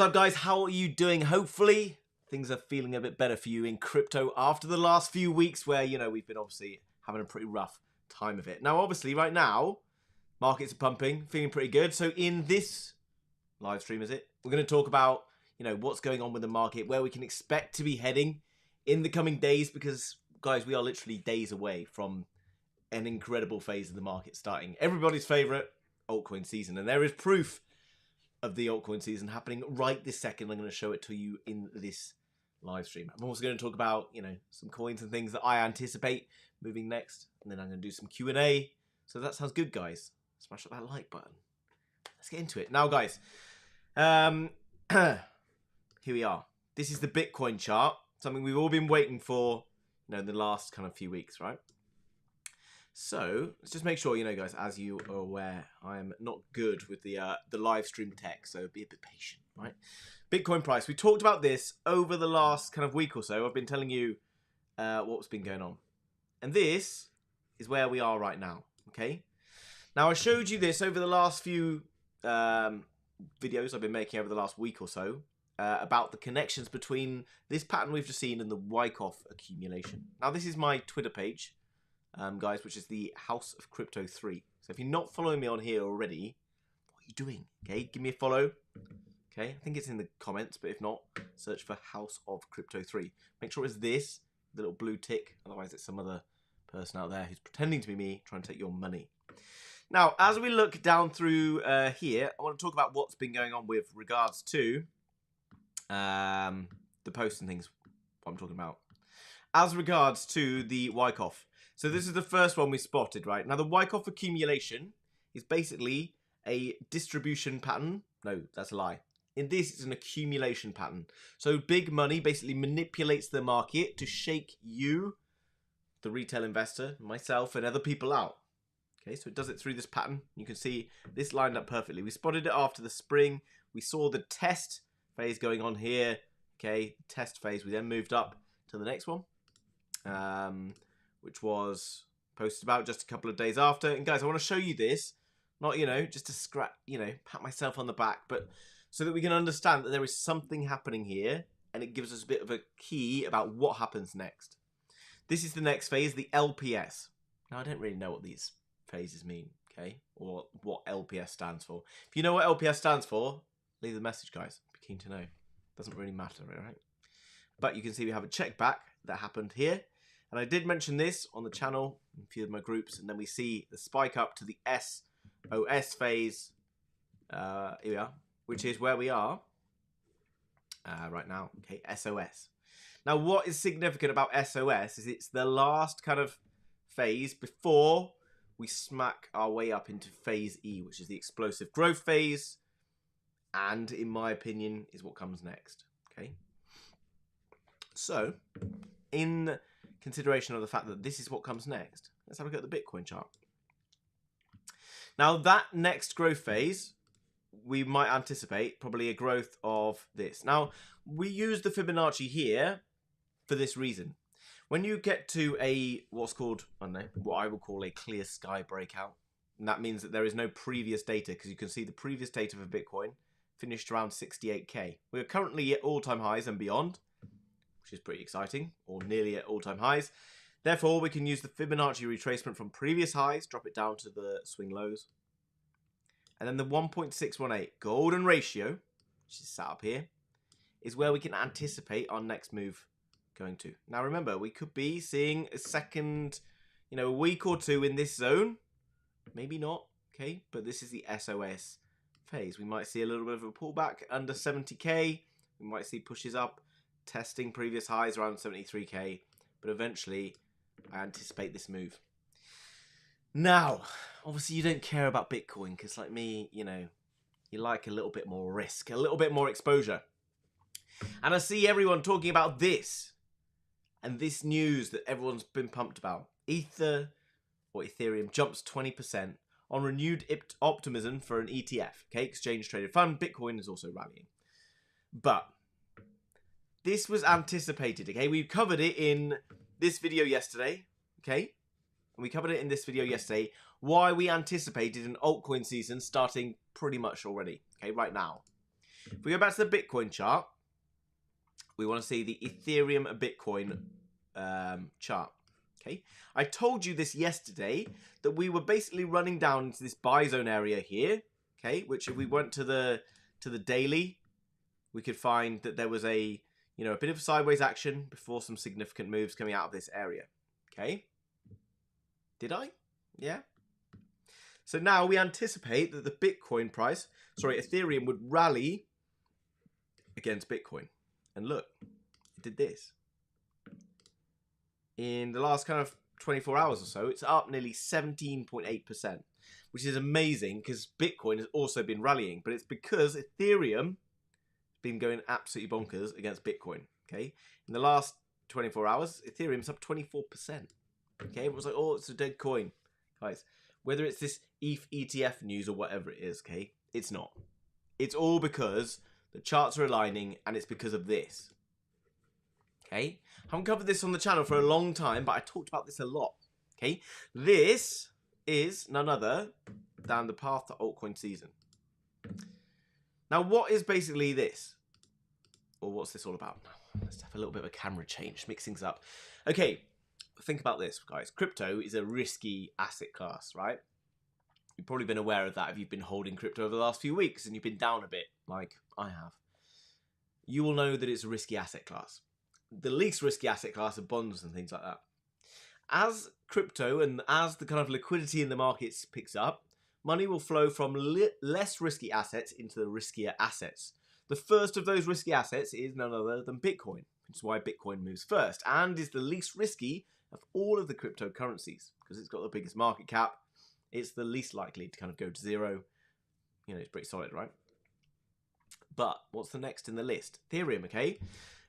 up, guys? How are you doing? Hopefully things are feeling a bit better for you in crypto after the last few weeks where, you know, we've been obviously having a pretty rough time of it. Now, obviously, right now, markets are pumping, feeling pretty good. So in this live stream, we're going to talk about, you know, what's going on with the market, where we can expect to be heading in the coming days, because, guys, we are literally days away from an incredible phase of the market starting. Everybody's favorite altcoin season, and there is proof of the altcoin season happening right this second. I'm going to show it to you in this live stream. I'm also going to talk about, you know, some coins and things that I anticipate moving next, and then I'm going to do some Q&A. So if that sounds good, guys, smash up that like button. Let's get into it now, guys. Here we are. This is the Bitcoin chart, something we've all been waiting for, you know, in the last kind of few weeks, right? So let's just make sure, you know, guys, as you are aware, I am not good with the live stream tech, so be a bit patient, right? Bitcoin price. We talked about this over the last kind of week or so. I've been telling you what's been going on, and this is where we are right now. Okay. Now I showed you this over the last few videos I've been making over the last week or so about the connections between this pattern we've just seen and the Wyckoff accumulation. Now this is my Twitter page. Guys, which is the House of Crypto 3. So if you're not following me on here already, what are you doing? Okay, give me a follow. Okay, I think it's in the comments, but if not, search for House of Crypto 3. Make sure it's this, the little blue tick. Otherwise, it's some other person out there who's pretending to be me, trying to take your money. Now, as we look down through here, I want to talk about what's been going on with regards to the posts and things, what I'm talking about. As regards to the Wyckoff. So this is the first one we spotted, right? Now, the Wyckoff accumulation is basically a distribution pattern. No, that's a lie. In this, it's an accumulation pattern. So big money basically manipulates the market to shake you, the retail investor, myself, and other people out. Okay, so it does it through this pattern. You can see this lined up perfectly. We spotted it after the spring. We saw the test phase going on here. Okay, test phase. We then moved up to the next one. Which was posted about just a couple of days after. And guys, I want to show you this, not, you know, just to scratch, you know, pat myself on the back, but so that we can understand that there is something happening here, and it gives us a bit of a key about what happens next. This is the next phase, the LPS. Now, I don't really know what these phases mean, okay, or what LPS stands for. If you know what LPS stands for, leave the message, guys. I'd be keen to know. Doesn't really matter, right? But you can see we have a check back that happened here. And I did mention this on the channel in a few of my groups, and then we see the spike up to the SOS phase, here we are, which is where we are right now, okay, SOS. Now, what is significant about SOS is it's the last kind of phase before we smack our way up into phase E, which is the explosive growth phase, and in my opinion, is what comes next, okay? So, in consideration of the fact that this is what comes next, let's have a look at the Bitcoin chart. Now, that next growth phase, we might anticipate probably a growth of this. Now, we use the Fibonacci here for this reason. When you get to a what's called, I don't know, what I will call a clear sky breakout, and that means that there is no previous data, because you can see the previous data for Bitcoin finished around 68k. We are currently at all-time highs and beyond, which is pretty exciting, or nearly at all-time highs. Therefore, we can use the Fibonacci retracement from previous highs, drop it down to the swing lows. And then the 1.618 golden ratio, which is set up here, is where we can anticipate our next move going to. Now, remember, we could be seeing a second, you know, a week or two in this zone. Maybe not, okay? But this is the SOS phase. We might see a little bit of a pullback under 70k. We might see pushes up, testing previous highs around 73k, but eventually I anticipate this move. Now, obviously you don't care about Bitcoin because, like me, you know, you like a little bit more risk, a little bit more exposure. And I see everyone talking about this and this news that everyone's been pumped about. Ether or Ethereum jumps 20% on renewed optimism for an ETF, okay, exchange traded fund. Bitcoin is also rallying. But this was anticipated, okay? We covered it in this video yesterday, okay? And we covered it in this video yesterday, why we anticipated an altcoin season starting pretty much already, okay, right now. If we go back to the Bitcoin chart, we want to see the Ethereum Bitcoin chart. Okay, I told you this yesterday that we were basically running down into this buy zone area here. Okay, which if we went to the daily, we could find that there was a bit of sideways action before some significant moves coming out of this area. Okay, did I? Yeah. So now we anticipate that the Bitcoin price, Ethereum would rally against Bitcoin. And look, it did this. In the last kind of 24 hours or so, it's up nearly 17.8%, which is amazing because Bitcoin has also been rallying. But it's because Ethereum has been going absolutely bonkers against Bitcoin. Okay, in the last 24 hours, Ethereum's up 24%. Okay, it was like, oh, it's a dead coin. Guys, whether it's this ETH ETF news or whatever it is, okay, it's not. It's all because the charts are aligning, and it's because of this. Okay, I haven't covered this on the channel for a long time, but I talked about this a lot. Okay, this is none other than the path to altcoin season. Now, what is basically this? Or what's this all about? Let's have a little bit of a camera change, mix things up. Okay, think about this, guys. Crypto is a risky asset class, right? You've probably been aware of that if you've been holding crypto over the last few weeks and you've been down a bit, like I have. You will know that it's a risky asset class. The least risky asset class are bonds and things like that. As crypto and as the kind of liquidity in the markets picks up, money will flow from less risky assets into the riskier assets. The first of those risky assets is none other than Bitcoin, which is why Bitcoin moves first and is the least risky of all of the cryptocurrencies because it's got the biggest market cap. It's the least likely to kind of go to zero. It's pretty solid, right? But what's the next in the list? Ethereum, okay?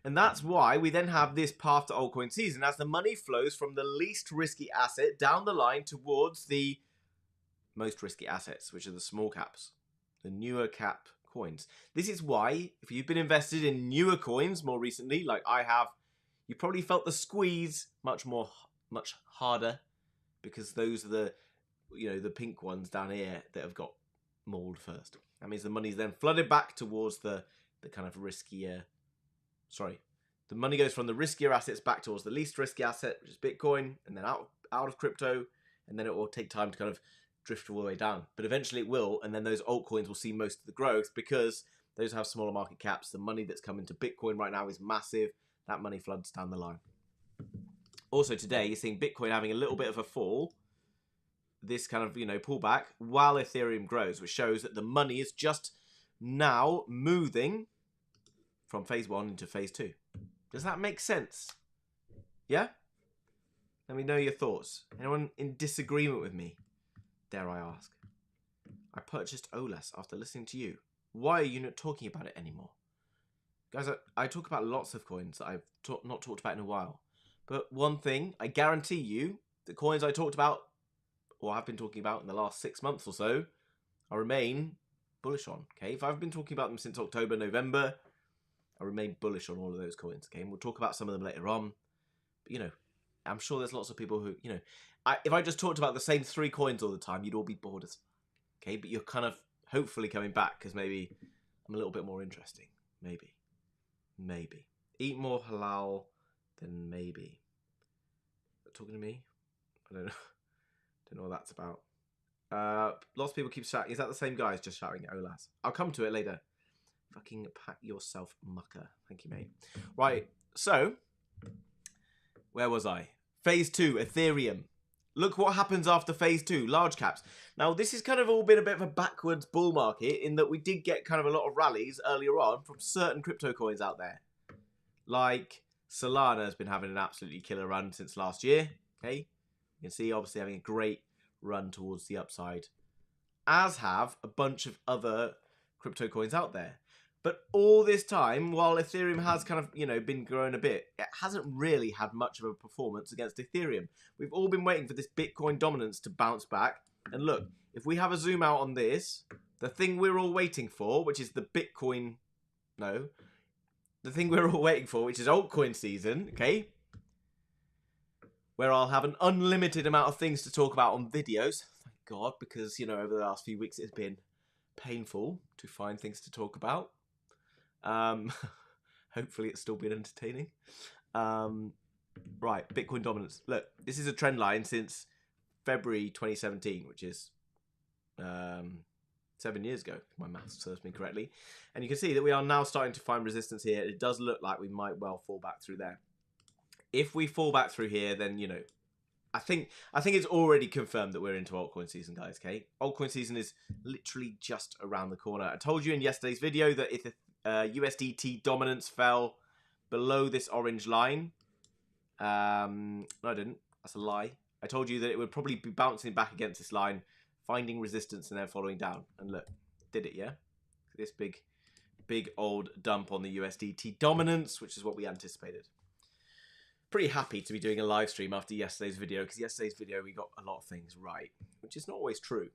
And that's why we then have this path to altcoin season as the money flows from the least risky asset down the line towards the most risky assets, which are the small caps, the newer cap coins. This is why, if you've been invested in newer coins more recently, like I have, you probably felt the squeeze much harder because those are the pink ones down here that have got mauled first. That means the money's then flooded back towards the kind of riskier. The money goes from the riskier assets back towards the least risky asset, which is Bitcoin, and then out of crypto, and then it will take time to kind of drift all the way down. But eventually it will, and then those altcoins will see most of the growth because those have smaller market caps. The money that's coming to Bitcoin right now is massive. That money floods down the line. Also today, you're seeing Bitcoin having a little bit of a fall, this kind of, pullback, while Ethereum grows, which shows that the money is just now moving from phase 1 into phase 2. Does that make sense? Yeah? Let me know your thoughts. Anyone in disagreement with me? Dare I ask? I purchased OLAS after listening to you. Why are you not talking about it anymore? Guys, I talk about lots of coins that I've not talked about in a while. But one thing, I guarantee you, the coins I talked about, or have been talking about in the last 6 months or so, I remain bullish on. Okay, if I've been talking about them since October, November, I remain bullish on all of those coins. Okay, and we'll talk about some of them later on. But I'm sure there's lots of people who, if I just talked about the same 3 coins all the time, you'd all be bored as. Okay, but you're kind of hopefully coming back because maybe I'm a little bit more interesting. Maybe. Eat more halal than maybe. Talking to me? I don't know what that's about. Lots of people keep shouting. Is that the same guys just shouting at OLAS? I'll come to it later. Fucking pat yourself, mucker. Thank you, mate. Right, so where was I? Phase 2, Ethereum. Look what happens after phase 2, large caps. Now, this has kind of all been a bit of a backwards bull market in that we did get kind of a lot of rallies earlier on from certain crypto coins out there. Like Solana has been having an absolutely killer run since last year. Okay, you can see obviously having a great run towards the upside, as have a bunch of other crypto coins out there. But all this time, while Ethereum has kind of, been growing a bit, it hasn't really had much of a performance against Ethereum. We've all been waiting for this Bitcoin dominance to bounce back. And look, if we have a zoom out on this, the thing we're all waiting for, which is the thing we're all waiting for, which is altcoin season, okay? Where I'll have an unlimited amount of things to talk about on videos. Thank God, because, over the last few weeks it's been painful to find things to talk about. Hopefully it's still been entertaining. Right, Bitcoin dominance. Look, this is a trend line since February 2017, which is 7 years ago, if my maths serves me correctly. And you can see that we are now starting to find resistance here. It does look like we might well fall back through there. If we fall back through here, then, you know, I think it's already confirmed that we're into altcoin season, guys, okay? Altcoin season is literally just around the corner. I told you in yesterday's video that if USDT dominance fell below this orange line, no, I didn't. That's a lie. I told you that it would probably be bouncing back against this line, finding resistance and then following down. And look, did it, yeah? This big old dump on the USDT dominance, which is what we anticipated. Pretty happy to be doing a live stream after yesterday's video, because yesterday's video we got a lot of things right, which is not always true.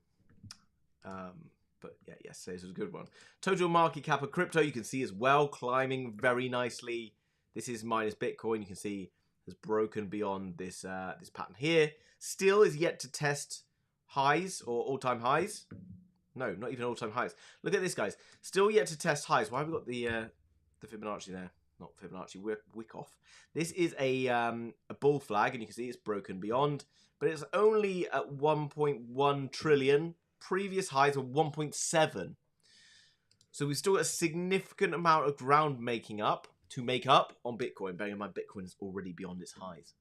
But yeah, yesterday's was a good one. Total market cap of crypto, you can see as well, climbing very nicely. This is minus Bitcoin. You can see has broken beyond this this pattern here. Still is yet to test highs or all-time highs. No, not even all-time highs. Look at this, guys. Still yet to test highs. Why have we got the Fibonacci there? Not Fibonacci, Wyckoff. This is a bull flag, and you can see it's broken beyond, but it's only at 1.1 trillion. Previous highs were 1.7. So we've still got a significant amount of ground to make up on Bitcoin. Bearing in mind, Bitcoin is already beyond its highs.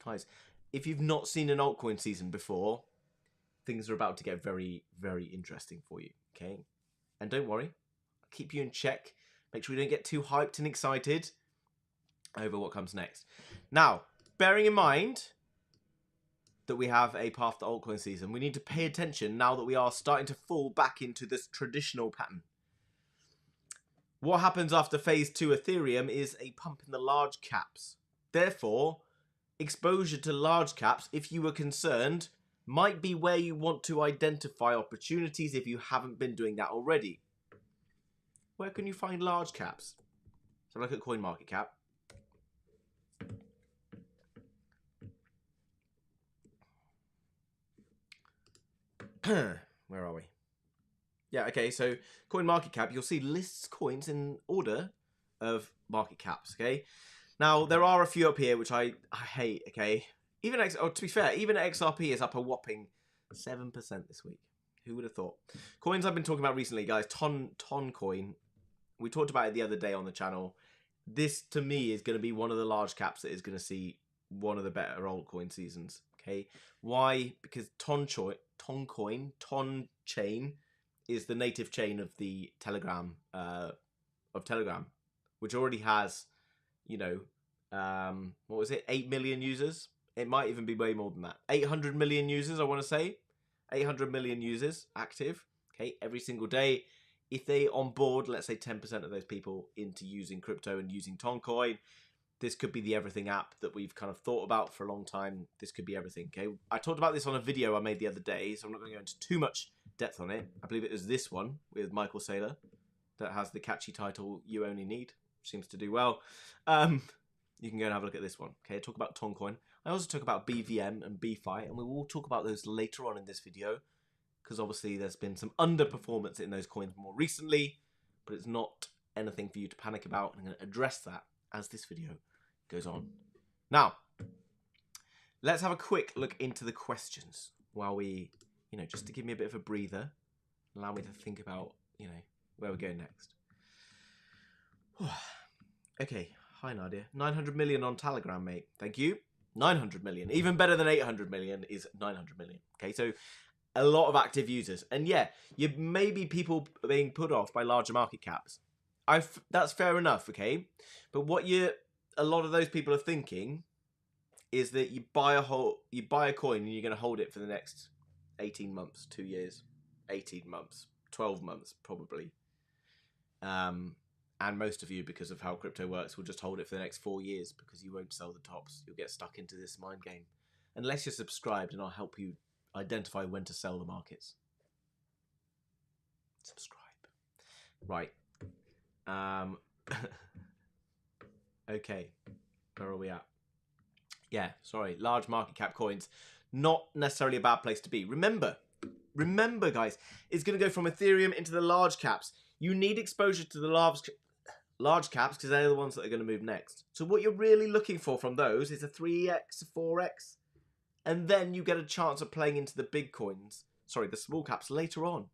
Guys, if you've not seen an altcoin season before, things are about to get very, very interesting for you, okay? And don't worry, I'll keep you in check. Make sure we don't get too hyped and excited over what comes next. Now, bearing in mind that we have a path to altcoin season, we need to pay attention now that we are starting to fall back into this traditional pattern. What happens after phase 2 Ethereum is a pump in the large caps. Therefore, exposure to large caps, if you were concerned, might be where you want to identify opportunities if you haven't been doing that already. Where can you find large caps? So look at CoinMarketCap. Where are we? Yeah, okay, so CoinMarketCap, you'll see lists coins in order of market caps, okay? Now, there are a few up here which I hate, okay? Even to be fair, even XRP is up a whopping 7% this week. Who would have thought? Coins I've been talking about recently, guys, Toncoin. We talked about it the other day on the channel. This, to me, is going to be one of the large caps that is going to see one of the better altcoin seasons, okay? Why? Because Tonchain is the native chain of the Telegram, which already has, you know, what was it, 8 million users? It might even be way more than that. 800 million users, I want to say. 800 million users active, okay, every single day. If they onboard, let's say 10% of those people into using crypto and using Toncoin, this could be the everything app that we've kind of thought about for a long time. This could be everything, okay? I talked about this on a video I made the other day, so I'm not going to go into too much depth on it. I believe it was this one with Michael Saylor that has the catchy title, You Only Need, which seems to do well. You can go and have a look at this one, okay? I talk about Toncoin. I also talk about BVM and BFI, and we will talk about those later on in this video, because obviously there's been some underperformance in those coins more recently, but it's not anything for you to panic about. I'm going to address that as this video goes on. Now, let's have a quick look into the questions while we, you know, just to give me a bit of a breather, allow me to think about, you know, where we're going next. Okay, hi Nadia. 900 million on Telegram, mate. Thank you. 900 million. Even better than 800 million is 900 million. Okay, so a lot of active users. And yeah, you may be people being put off by larger market caps. That's fair enough, okay? But what a lot of those people are thinking is that you buy a coin and you're going to hold it for the next 18 months, 2 years, 18 months, 12 months probably. And most of you, because of how crypto works, will just hold it for the next 4 years because you won't sell the tops. You'll get stuck into this mind game. Unless you're subscribed, and I'll help you identify when to sell the markets. Subscribe. Right. Okay. Where are we at? Yeah, sorry. Large market cap coins. Not necessarily a bad place to be. Remember, guys, it's going to go from Ethereum into the large caps. You need exposure to the large... large caps because they're the ones that are going to move next. So what you're really looking for from those is a 3x, a 4x, and then you get a chance of playing into the big coins. Sorry, the small caps later on.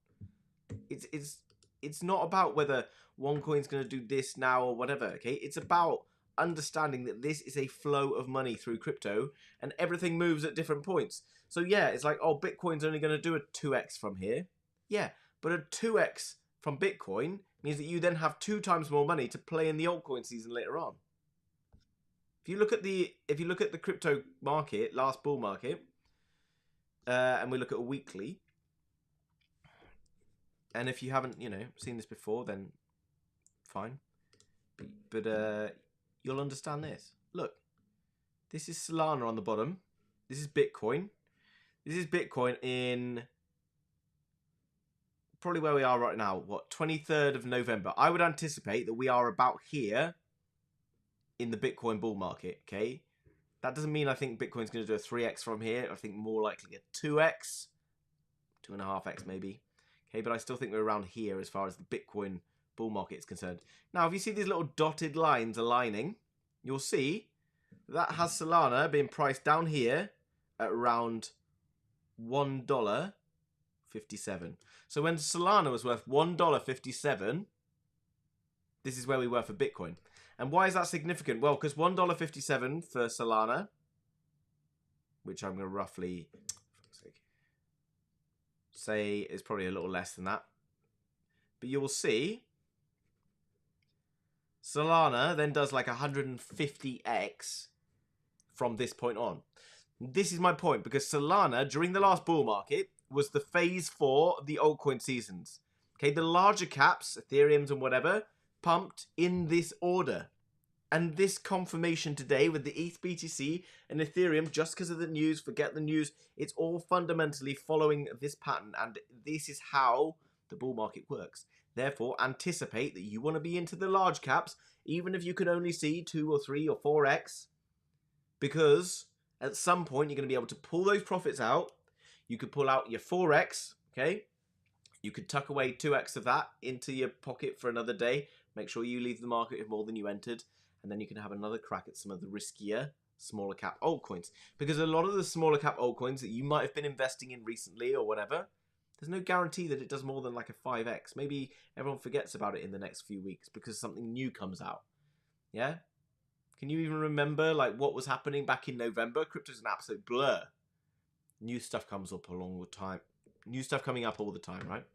It's not about whether one coin's going to do this now or whatever, okay? It's about understanding that this is a flow of money through crypto and everything moves at different points. So yeah, it's like, oh, Bitcoin's only going to do a 2x from here. Yeah, but a 2x from Bitcoin means that you then have 2 times more money to play in the altcoin season later on. If you look at the crypto market, last bull market, and we look at a weekly, and if you haven't, seen this before, then fine. But you'll understand this. Look, this is Solana on the bottom. This is Bitcoin. This is Bitcoin in probably where we are right now. What, 23rd of November? I would anticipate that we are about here in the Bitcoin bull market, okay? That doesn't mean I think Bitcoin's going to do a 3x from here. I think more likely a 2x, 2.5x maybe. Okay, but I still think we're around here as far as the Bitcoin bull market is concerned. Now, if you see these little dotted lines aligning, you'll see that has Solana being priced down here at around $1.57. So when Solana was worth $1.57, this is where we were for Bitcoin. And why is that significant? Well, because $1.57 for Solana, which I'm going to roughly say is probably a little less than that. But you will see Solana then does like 150x from this point on. This is my point, because Solana, during the last bull market, was the phase 4 of the altcoin seasons. Okay, the larger caps, Ethereums and whatever, pumped in this order. And this confirmation today with the ETH BTC and Ethereum, just because of the news, forget the news, it's all fundamentally following this pattern, and this is how the bull market works. Therefore, anticipate that you want to be into the large caps, even if you could only see 2 or 3 or 4x, because at some point you're going to be able to pull those profits out. You could pull out your 4x, okay? You could tuck away 2x of that into your pocket for another day. Make sure you leave the market with more than you entered. And then you can have another crack at some of the riskier, smaller cap altcoins. Because a lot of the smaller cap altcoins that you might have been investing in recently or whatever, there's no guarantee that it does more than like a 5x. Maybe everyone forgets about it in the next few weeks because something new comes out. Yeah? Can you even remember like what was happening back in November? Crypto's an absolute blur. New stuff comes up along the time. New stuff coming up all the time, right?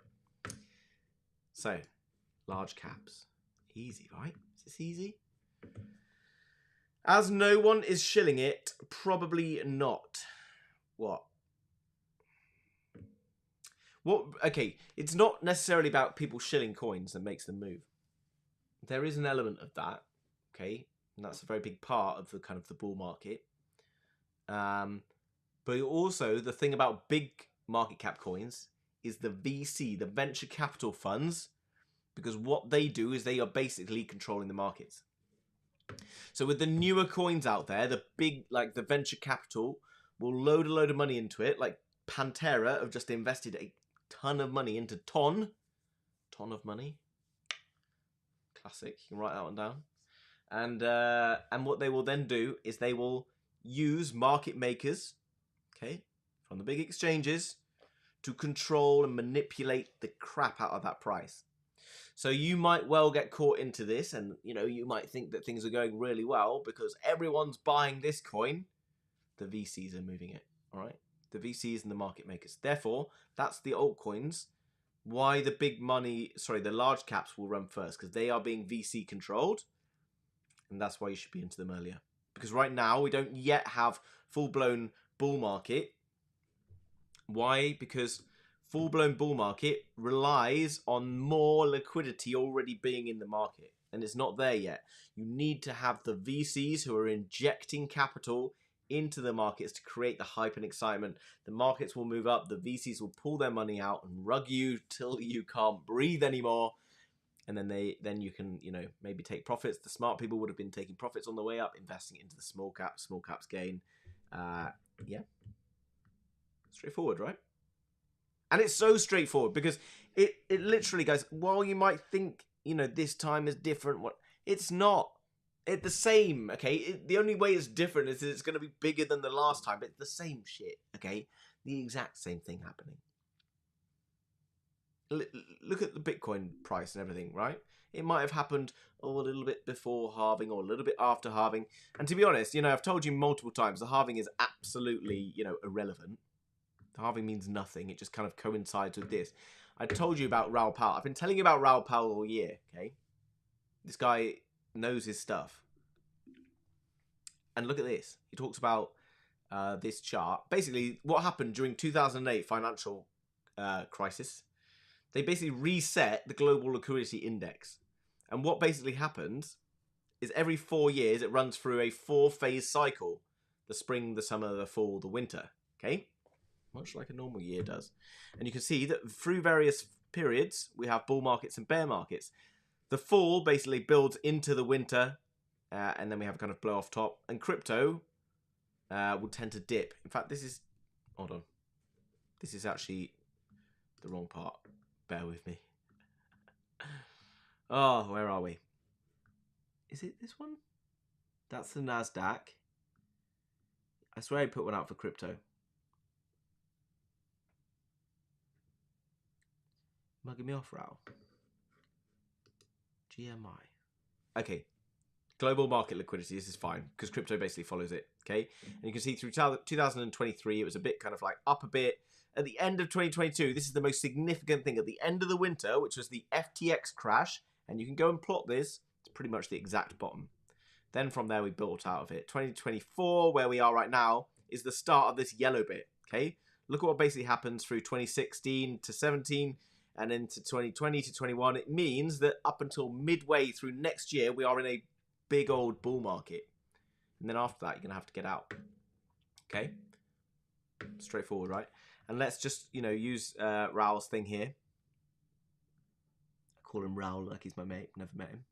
So, large caps. Easy, right? Is this easy? As no one is shilling it, probably not. What? Okay, it's not necessarily about people shilling coins that makes them move. There is an element of that, okay? And that's a very big part of the kind of the bull market. But also, the thing about big market cap coins is the VC, the venture capital funds, because what they do is they are basically controlling the markets. So with the newer coins out there, the big, like the venture capital will load a load of money into it. Like Pantera have just invested a ton of money into ton of money. Classic. You can write that one down. And what they will then do is they will use market makers, okay, from the big exchanges to control and manipulate the crap out of that price. So you might well get caught into this, and you might think that things are going really well because everyone's buying this coin. The VCs are moving it, all right? The VCs and the market makers. Therefore, that's the altcoins. Why the big money, the large caps will run first, because they are being VC controlled, and that's why you should be into them earlier. Because right now we don't yet have full-blown bull market. Why? Because full-blown bull market relies on more liquidity already being in the market, and it's not there yet. You need to have the VCs who are injecting capital into the markets to create the hype and excitement. The markets will move up, the VCs will pull their money out and rug you till you can't breathe anymore, and then you can maybe take profits. The smart people would have been taking profits on the way up, investing into the small caps gain. Yeah, straightforward, right? And it's so straightforward because it literally, guys, while you might think, this time is different, It's not. It's the same, okay? The only way it's different is that it's going to be bigger than the last time. It's the same shit, okay? The exact same thing happening. Look at the Bitcoin price and everything, right? It might have happened a little bit before halving or a little bit after halving. And to be honest, you know, I've told you multiple times, the halving is absolutely, you know, irrelevant. The halving means nothing. It just kind of coincides with this. I told you about Raoul Pal. I've been telling you about Raoul Pal all year, okay? This guy knows his stuff. And look at this. He talks about this chart. Basically, what happened during 2008 financial crisis, they basically reset the global liquidity index. And what basically happens is every 4 years, it runs through a 4-phase cycle. The spring, the summer, the fall, the winter. Okay? Much like a normal year does. And you can see that through various periods, we have bull markets and bear markets. The fall basically builds into the winter, and then we have a kind of blow off top. And crypto will tend to dip. In fact, this is... Hold on. This is actually the wrong part. Bear with me. Oh, where are we? Is it this one? That's the NASDAQ. I swear I put one out for crypto. Mugging me off, Raoul. GMI. Okay. Global market liquidity. This is fine because crypto basically follows it. Okay. And you can see through 2023, it was a bit kind of like up a bit. At the end of 2022, this is the most significant thing. At the end of the winter, which was the FTX crash, and you can go and plot this, it's pretty much the exact bottom. Then from there, we built out of it. 2024, where we are right now, is the start of this yellow bit, okay? Look at what basically happens through 2016 to 17 and into 2020 to 21. It means that up until midway through next year, we are in a big old bull market. And then after that, you're going to have to get out, okay? Straightforward, right? And let's just, you know, use Raoul's thing here. I call him Raoul like he's my mate. Never met him.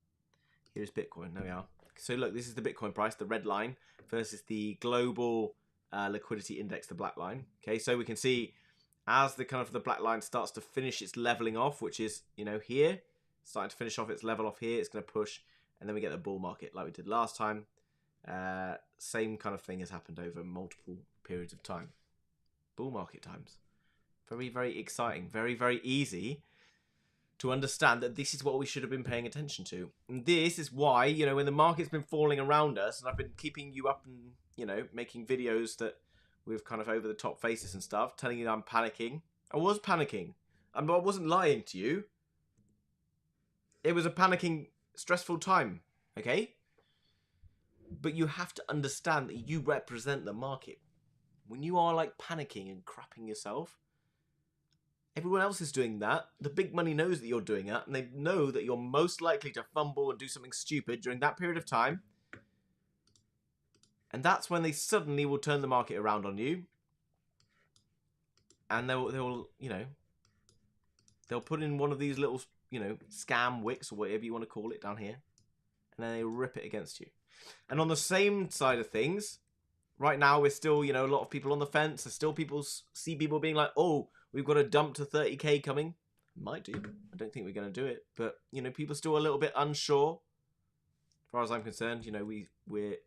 Here's Bitcoin. There we are. So look, this is the Bitcoin price, the red line, versus the global liquidity index, the black line. Okay, so we can see as the kind of the black line starts to finish its leveling off, which is, you know, here, starting to finish off its level off here, it's going to push, and then we get the bull market like we did last time. Same kind of thing has happened over multiple periods of time. Bull market times. Very, very exciting. Very, very easy to understand that this is what we should have been paying attention to. And this is why, you know, when the market's been falling around us, and I've been keeping you up and, you know, making videos that with kind of over the top faces and stuff, telling you that I'm panicking. I was panicking. I wasn't lying to you. It was a panicking, stressful time, okay? But you have to understand that you represent the market. When you are like panicking and crapping yourself, everyone else is doing that. The big money knows that you're doing that, and they know that you're most likely to fumble and do something stupid during that period of time. And that's when they suddenly will turn the market around on you. And they'll you know, they'll put in one of these little, you know, scam wicks or whatever you want to call it down here. And then they rip it against you. And on the same side of things, right now we're still, you know, a lot of people on the fence. There's still see people being like, oh, we've got a dump to 30k coming. Might do. I don't think we're going to do it. But, you know, people are still a little bit unsure. As far as I'm concerned, you know, we're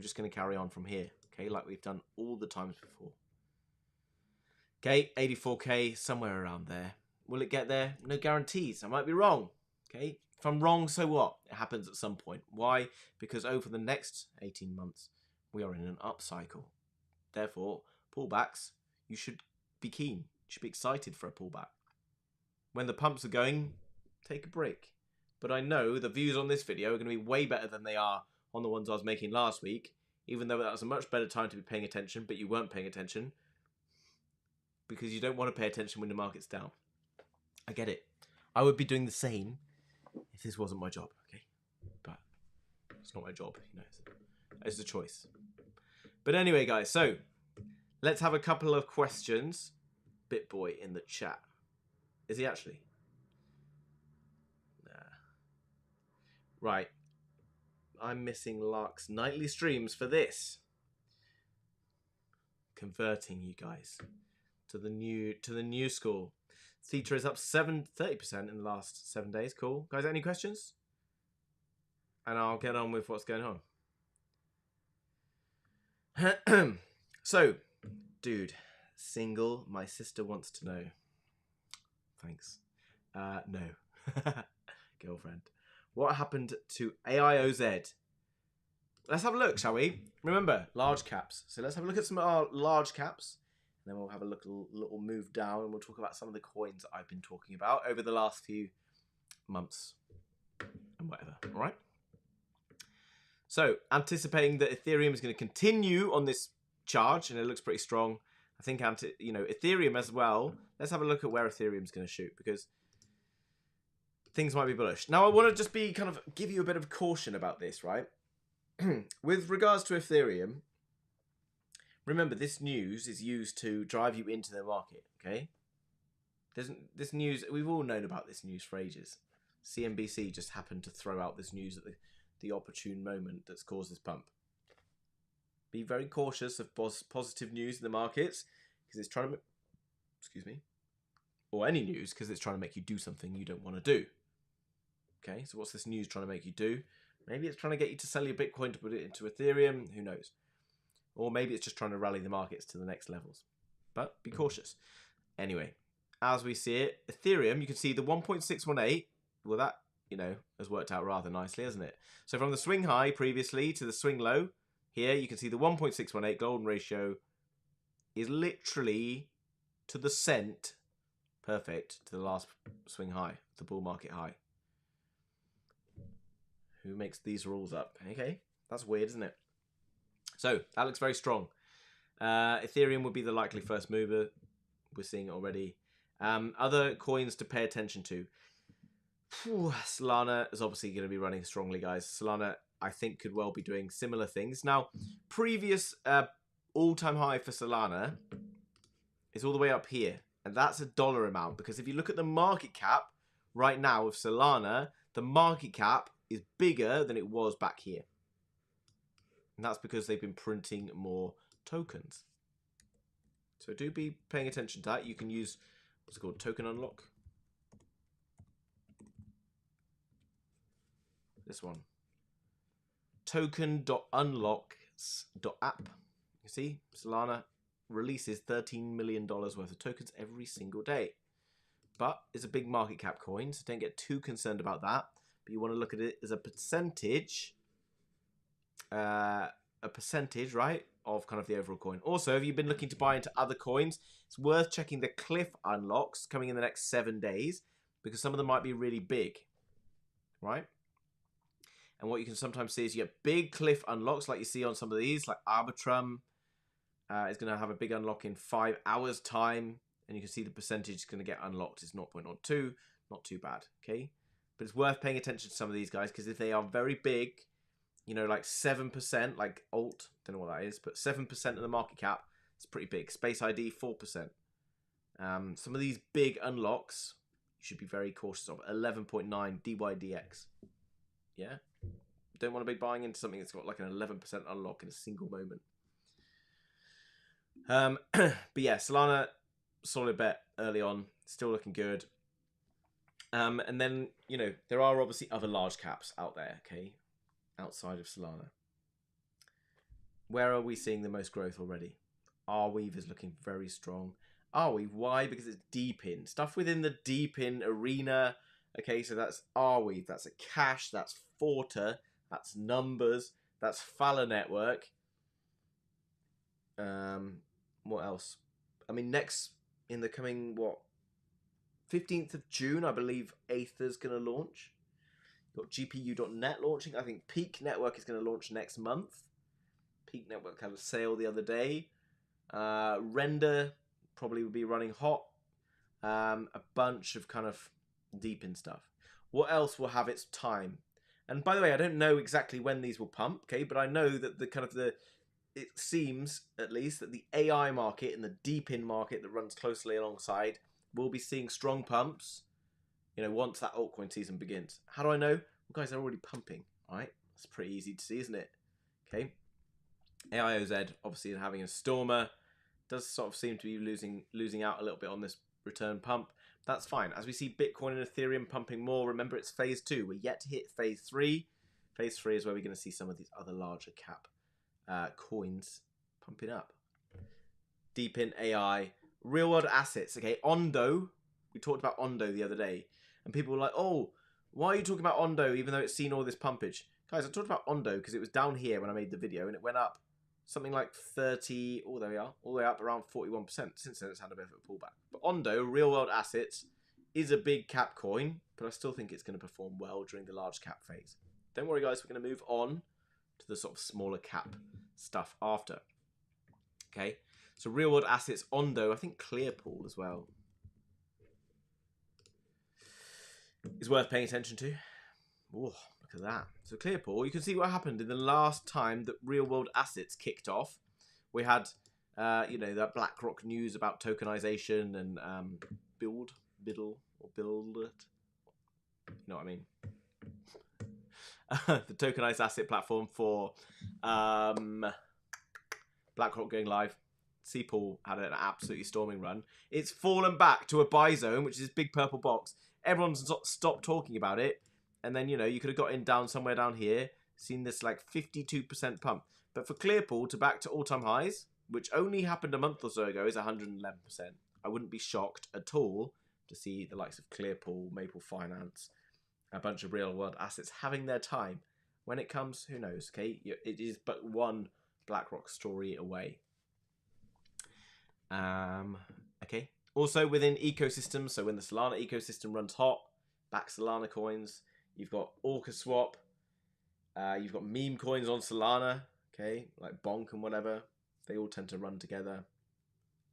just going to carry on from here. Okay, like we've done all the times before. Okay, 84k, somewhere around there. Will it get there? No guarantees. I might be wrong. Okay, if I'm wrong, so what? It happens at some point. Why? Because over the next 18 months, we are in an up cycle. Therefore, pullbacks, you should be keen. You should be excited for a pullback. When the pumps are going, take a break. But I know the views on this video are going to be way better than they are on the ones I was making last week, even though that was a much better time to be paying attention, but you weren't paying attention because you don't want to pay attention when the market's down. I get it. I would be doing the same if this wasn't my job, okay? But it's not my job, you know. It's a choice. But anyway, guys, so let's have a couple of questions. BitBoy in the chat. Is he actually? Nah. Right. I'm missing Lark's nightly streams for this. Converting you guys to the new school. Theta is up 30% in the last 7 days. Cool. Guys, any questions? and I'll get on with what's going on. So, dude, single, my sister wants to know. Thanks. No. Girlfriend. What happened to AIOZ? Let's have a look, shall we? Remember, large caps. So let's have a look at some of our large caps. And then we'll have a little move down and we'll talk about some of the coins that I've been talking about over the last few months and whatever. All right? So, anticipating that Ethereum is going to continue on this charge, and it looks pretty strong. I think, Ethereum as well. Let's have a look at where Ethereum is going to shoot, because things might be bullish. Now, I want to just give you a bit of caution about this, right? With regards to Ethereum, remember, this news is used to drive you into the market, okay? This news, we've all known about this news for ages. CNBC just happened to throw out this news at the opportune moment that's caused this pump. Be very cautious of positive news in the markets, because it's trying to, or any news, because it's trying to make you do something you don't want to do. Okay, so what's this news trying to make you do? Maybe it's trying to get you to sell your Bitcoin to put it into Ethereum, who knows? Or maybe it's just trying to rally the markets to the next levels. But be cautious. Anyway, as we see it, Ethereum, you can see the 1.618, well, that, has worked out rather nicely, hasn't it? So from the swing high previously to the swing low, here you can see the 1.618 golden ratio is literally to the cent perfect to the last swing high, the bull market high. Who makes these rules up? Okay, that's weird, isn't it? So that looks very strong. Ethereum would be the likely first mover. We're seeing it already. Other coins to pay attention to. Solana is obviously going to be running strongly, guys. Solana, I think, could well be doing similar things. Now, previous all-time high for Solana is all the way up here. And that's a dollar amount. Because if you look at the market cap right now of Solana, the market cap is bigger than it was back here. And that's because they've been printing more tokens. So do be paying attention to that. You can use, what's it called, token unlock. This one. Token.unlocks.app. You see, Solana releases $13 million worth of tokens every single day. But it's a big market cap coin, so don't get too concerned about that. But you want to look at it as a percentage, right, of kind of the overall coin. Also, if you've been looking to buy into other coins, it's worth checking the cliff unlocks coming in the next 7 days, because some of them might be really big, right? And what you can sometimes see is you get big cliff unlocks, like you see on some of these, like Arbitrum is going to have a big unlock in 5 hours' time, and you can see the percentage is going to get unlocked is 0.02, not too bad, okay? But it's worth paying attention to some of these guys, because if they are very big, like 7%, like Alt, don't know what that is, but 7% of the market cap, it's pretty big. Space ID, 4%. Some of these big unlocks, you should be very cautious of. 11.9 DYDX. Yeah? Don't want to be buying into something that's got like an 11% unlock in a single moment. But yeah, Solana, solid bet early on, still looking good. And then, there are obviously other large caps out there, okay, outside of Solana. Where are we seeing the most growth already? Arweave is looking very strong. Arweave, why? Because it's deep in. Stuff within the deep in arena. Okay, so that's Arweave, that's a Cash, that's Forta, that's Numbers, that's Fala Network. What else? I mean, next, in the coming, 15th of June, I believe Aether's going to launch. You've got GPU.net launching. I think Peak Network is going to launch next month. Peak Network had a sale the other day. Render probably will be running hot. A bunch of kind of deep in stuff. What else will have its time? And by the way, I don't know exactly when these will pump, okay? But I know that it seems, at least, that the AI market and the deep in market that runs closely alongside will be seeing strong pumps, once that altcoin season begins. How do I know? Well, guys, they're already pumping, right? That's pretty easy to see, isn't it? Okay. AIOZ, obviously, having a stormer, does sort of seem to be losing out a little bit on this return pump. That's fine. As we see Bitcoin and Ethereum pumping more, remember it's phase 2. We're yet to hit phase 3. Phase 3 is where we're going to see some of these other larger cap coins pumping up. Deep in AI, real world assets. Okay, Ondo. We talked about Ondo the other day, and people were like, "Oh, why are you talking about Ondo even though it's seen all this pumpage?" Guys, I talked about Ondo because it was down here when I made the video, and it went up something like 30. Oh, there we are, all the way up around 41%. Since then, it's had a bit of a pullback. But Ondo, real world assets, is a big cap coin, but I still think it's going to perform well during the large cap phase. Don't worry, guys. We're going to move on to the sort of smaller cap stuff after. Okay. So real world assets, Ondo, I think Clearpool as well is worth paying attention to. Oh, look at that. So Clearpool, you can see what happened in the last time that real world assets kicked off. We had, you know, that BlackRock news about tokenization and build it. You know what I mean? The tokenized asset platform for BlackRock going live. CPOL had an absolutely storming run. It's fallen back to a buy zone, which is this big purple box. Everyone's stopped talking about it. And then, you know, you could have got in down somewhere down here, seen this like 52% pump. But for Clearpool to back to all-time highs, which only happened a month or so ago, is 111%. I wouldn't be shocked at all to see the likes of Clearpool, Maple Finance, a bunch of real-world assets having their time. When it comes, who knows, okay? It is but one BlackRock story away. Okay. Also within ecosystems, so when the Solana ecosystem runs hot, back Solana coins. You've got OrcaSwap. You've got meme coins on Solana, okay, like Bonk and whatever. They all tend to run together.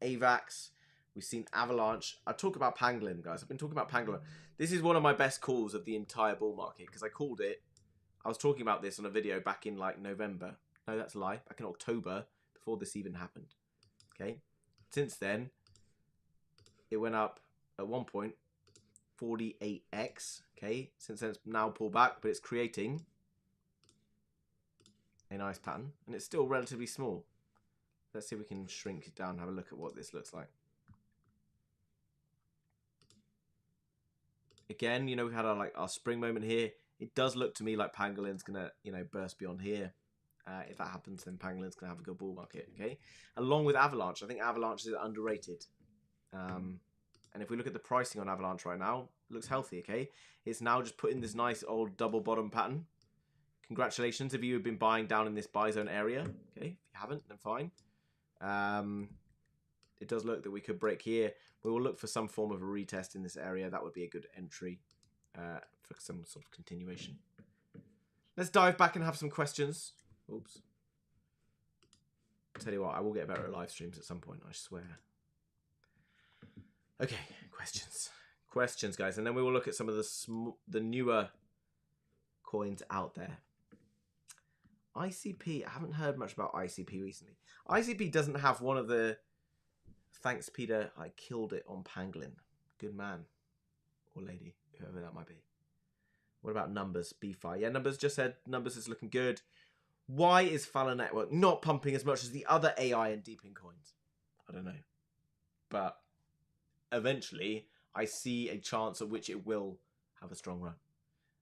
AVAX. We've seen Avalanche. I talk about Pangolin, guys. I've been talking about Pangolin. This is one of my best calls of the entire bull market because I called it. I was talking about this on a video back in like November. No, that's a lie. Back in October, before this even happened. Okay. Since then, it went up at one point 48x. Okay. Since then, it's now pulled back, but it's creating a nice pattern, and it's still relatively small. Let's see if we can shrink it down and have a look at what this looks like. Again, you know, we had our spring moment here. It does look to me like Pangolin's gonna, you know, burst beyond here. If that happens, then Pangolin's gonna have a good bull market. Okay, along with Avalanche, I think Avalanche is underrated. And if we look at the pricing on Avalanche right now, it looks healthy. Okay, it's now just put in this nice old double bottom pattern. Congratulations if you have been buying down in this buy zone area. Okay, if you haven't, then fine. It does look that we could break here. We will look for some form of a retest in this area. That would be a good entry for some sort of continuation. Let's dive back and have some questions. Oops. Tell you what, I will get better at live streams at some point, I swear. Okay, questions. Questions, guys. And then we will look at some of the newer coins out there. ICP, I haven't heard much about ICP recently. ICP doesn't have one of the... Thanks, Peter, I killed it on Pangolin. Good man. Or lady, whoever that might be. What about Numbers? BFI. Yeah, Numbers just said Numbers is looking good. Why is Fallon Network not pumping as much as the other AI and deepin coins? I don't know. But eventually, I see a chance at which it will have a strong run.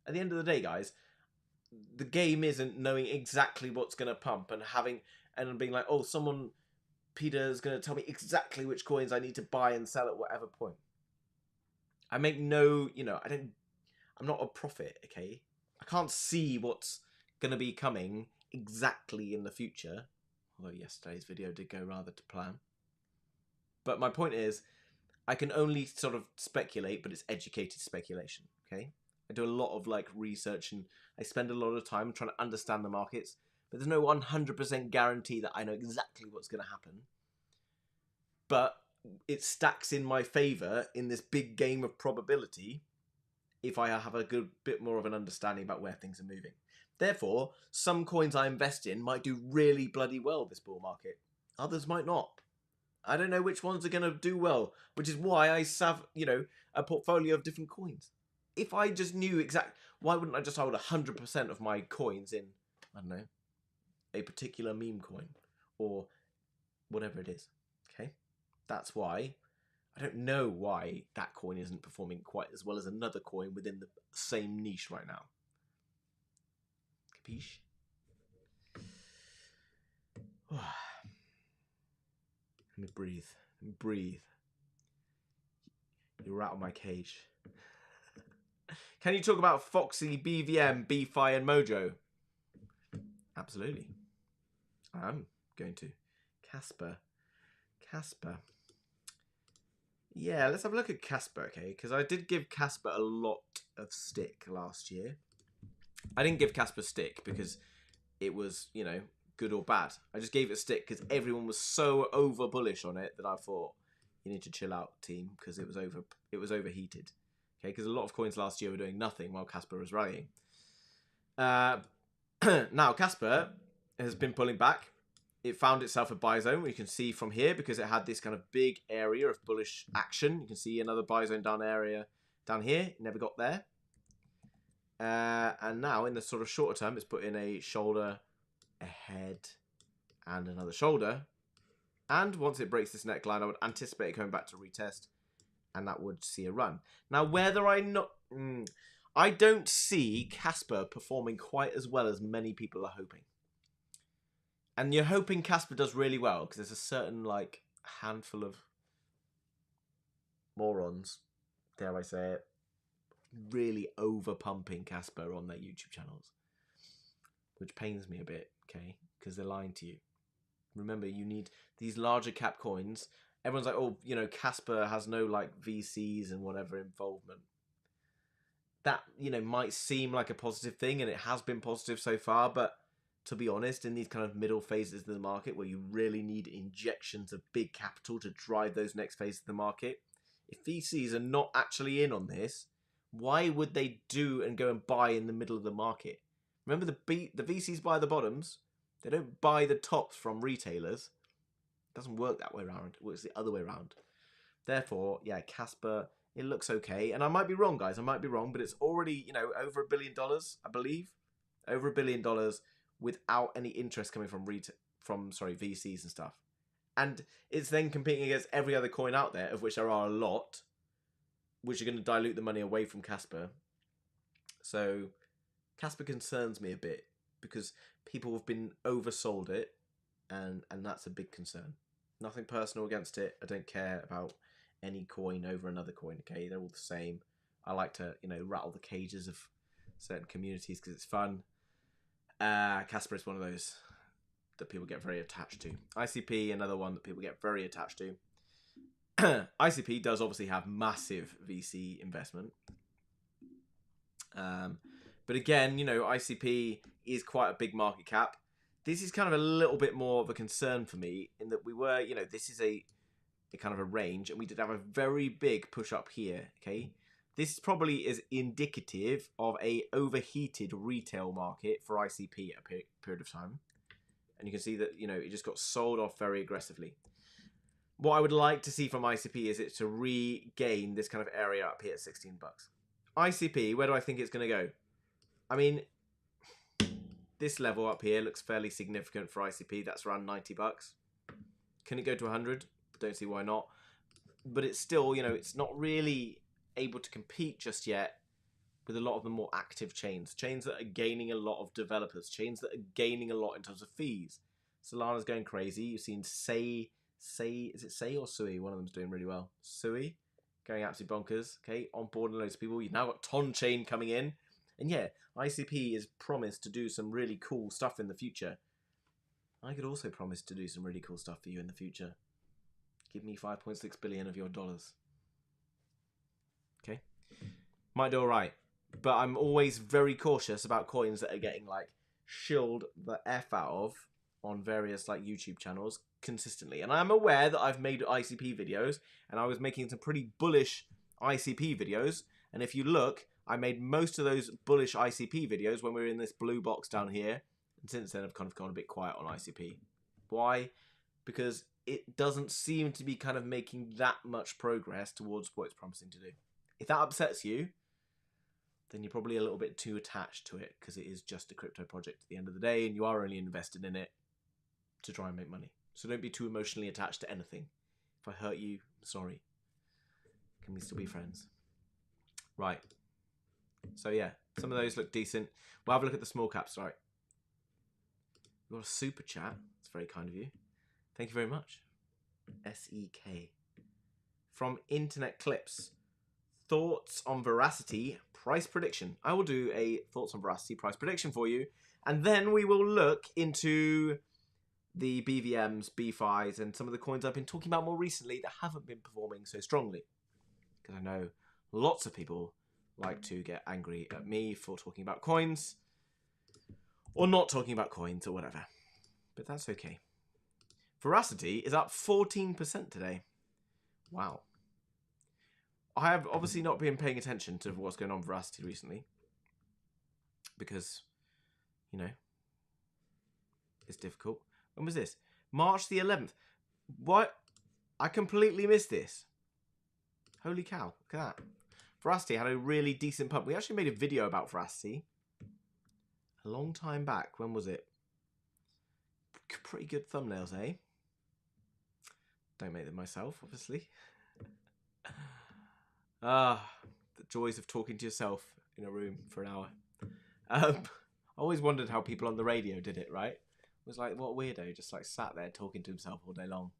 At the end of the day, guys, the game isn't knowing exactly what's going to pump and being like, oh, Peter's going to tell me exactly which coins I need to buy and sell at whatever point. I make no, you know, I'm not a prophet, okay? I can't see what's going to be coming exactly in the future. Although yesterday's video did go rather to plan. But my point is, I can only sort of speculate, but it's educated speculation, okay? I do a lot of like research and I spend a lot of time trying to understand the markets, but there's no 100% guarantee that I know exactly what's going to happen. But it stacks in my favor in this big game of probability if I have a good bit more of an understanding about where things are moving. Therefore, some coins I invest in might do really bloody well this bull market. Others might not. I don't know which ones are going to do well, which is why I have, you know, a portfolio of different coins. If I just knew why wouldn't I just hold 100% of my coins in, I don't know, a particular meme coin or whatever it is, okay? That's why I don't know why that coin isn't performing quite as well as another coin within the same niche right now. Capiche? Let me breathe. Let me breathe. You're out of my cage. Can you talk about Foxy, BVM, BFi, and Mojo? Absolutely. I'm going to. Casper. Yeah, let's have a look at Casper, okay? Because I did give Casper a lot of stick last year. I didn't give Casper stick because it was, you know, good or bad. I just gave it a stick because everyone was so over bullish on it that I thought, you need to chill out, team, because it was overheated. Okay, because a lot of coins last year were doing nothing while Casper was rallying. Now Casper has been pulling back. It found itself a buy zone, you can see from here, because it had this kind of big area of bullish action. You can see another buy zone down here. It never got there. And now in the sort of shorter term, it's put in a shoulder, a head, and another shoulder. And once it breaks this neckline, I would anticipate it coming back to retest, and that would see a run. Now, whether I don't see Casper performing quite as well as many people are hoping. And you're hoping Casper does really well because there's a certain, like, handful of morons, dare I say it, really over-pumping Casper on their YouTube channels. Which pains me a bit, okay? Because they're lying to you. Remember, you need these larger cap coins. Everyone's like, oh, you know, Casper has no, like, VCs and whatever involvement. That, you know, might seem like a positive thing, and it has been positive so far, but to be honest, in these kind of middle phases of the market where you really need injections of big capital to drive those next phases of the market, if VCs are not actually in on this, why would they do and go and buy in the middle of the market? Remember, the VCs buy the bottoms. They don't buy the tops from retailers. It doesn't work that way around. It works the other way around. Therefore, yeah, Casper, it looks okay. And I might be wrong, guys. I might be wrong, but it's already, you know, over $1 billion, I believe. Over $1 billion without any interest coming from VCs and stuff. And it's then competing against every other coin out there, of which there are a lot, which are going to dilute the money away from Casper. So Casper concerns me a bit because people have been oversold it, and that's a big concern. Nothing personal against it. I don't care about any coin over another coin, okay? They're all the same. I like to, you know, rattle the cages of certain communities because it's fun. Casper is one of those that people get very attached to. ICP, another one that people get very attached to. ICP does obviously have massive VC investment. But again, you know, ICP is quite a big market cap. This is kind of a little bit more of a concern for me in that we were, you know, this is a kind of a range, and we did have a very big push up here, okay? This probably is indicative of a overheated retail market for ICP at a period of time. And you can see that, you know, it just got sold off very aggressively. What I would like to see from ICP is it to regain this kind of area up here at 16 bucks. ICP, where do I think it's going to go? I mean, this level up here looks fairly significant for ICP. That's around 90 bucks. Can it go to 100? Don't see why not. But it's still, you know, it's not really able to compete just yet with a lot of the more active chains that are gaining a lot of developers, chains that are gaining a lot in terms of fees. Solana's going crazy. You've seen is it Say or Sui? One of them's doing really well. Sui going absolutely bonkers. Okay, onboarding loads of people. You've now got Ton Chain coming in, and yeah, ICP is promised to do some really cool stuff in the future. I could also promise to do some really cool stuff for you in the future. Give me 5.6 billion of your dollars. Okay, might do all right, but I'm always very cautious about coins that are getting like shilled the F out of on various like YouTube channels consistently. And I'm aware that I've made ICP videos, and I was making some pretty bullish ICP videos. And if you look, I made most of those bullish ICP videos when we were in this blue box down here. And since then, I've kind of gone a bit quiet on ICP. Why? Because it doesn't seem to be kind of making that much progress towards what it's promising to do. If that upsets you, then you're probably a little bit too attached to it, because it is just a crypto project at the end of the day, and you are only invested in it to try and make money. So don't be too emotionally attached to anything. If I hurt you, I'm sorry. Can we still be friends? Right. So yeah, some of those look decent. We'll have a look at the small caps, right? You got a super chat. It's very kind of you. Thank you very much. SEK. From Internet Clips. Thoughts on Veracity price prediction. I will do a thoughts on Veracity price prediction for you. And then we will look into the BVMs, BFIs, and some of the coins I've been talking about more recently that haven't been performing so strongly. Because I know lots of people like to get angry at me for talking about coins. Or not talking about coins or whatever. But that's okay. Veracity is up 14% today. Wow. I have obviously not been paying attention to what's going on with Veracity recently. Because, you know, it's difficult. When was this? March the 11th. What? I completely missed this. Holy cow. Look at that. Veracity had a really decent pump. We actually made a video about Veracity a long time back. When was it? Pretty good thumbnails, eh? Don't make them myself, obviously. The joys of talking to yourself in a room for an hour. I always wondered how people on the radio did it, right? It was like, what a weirdo, just like sat there talking to himself all day long.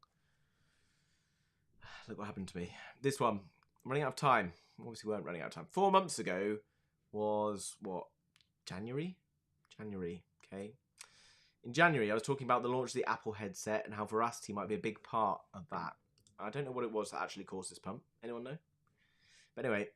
Look what happened to me. This one, I'm running out of time. Obviously, we weren't running out of time. 4 months ago was, what, January? January, okay. In January, I was talking about the launch of the Apple headset and how Veracity might be a big part of that. I don't know what it was that actually caused this pump. Anyone know? But anyway,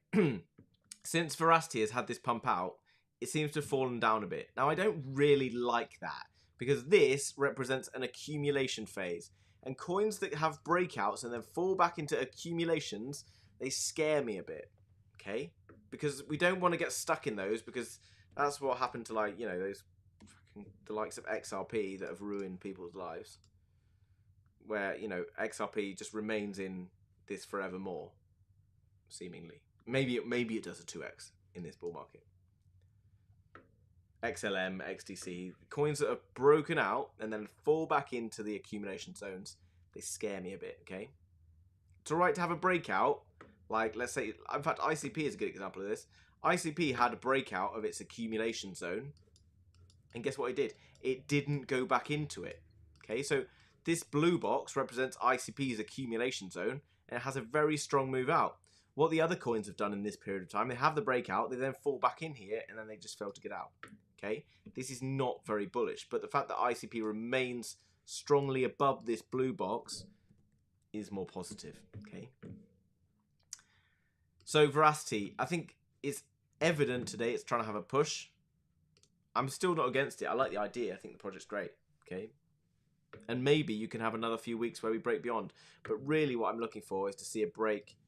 since Veracity has had this pump out, it seems to have fallen down a bit. Now, I don't really like that because this represents an accumulation phase. And coins that have breakouts and then fall back into accumulations, they scare me a bit, okay? Because we don't want to get stuck in those because that's what happened to, like, you know, those the likes of XRP that have ruined people's lives. Where, you know, XRP just remains in this forevermore, seemingly. Maybe it does a 2x in this bull market. XLM, XDC, coins that are broken out and then fall back into the accumulation zones, they scare me a bit, okay? It's alright to have a breakout, like, let's say, in fact, ICP is a good example of this. ICP had a breakout of its accumulation zone, and guess what it did? It didn't go back into it, okay? So this blue box represents ICP's accumulation zone, and it has a very strong move out. What the other coins have done in this period of time, they have the breakout, they then fall back in here, and then they just fail to get out. Okay, this is not very bullish, but the fact that ICP remains strongly above this blue box is more positive. Okay, so Veracity, I think it's evident today it's trying to have a push. I'm still not against it. I like the idea. I think the project's great. Okay, and maybe you can have another few weeks where we break beyond. But really, what I'm looking for is to see a break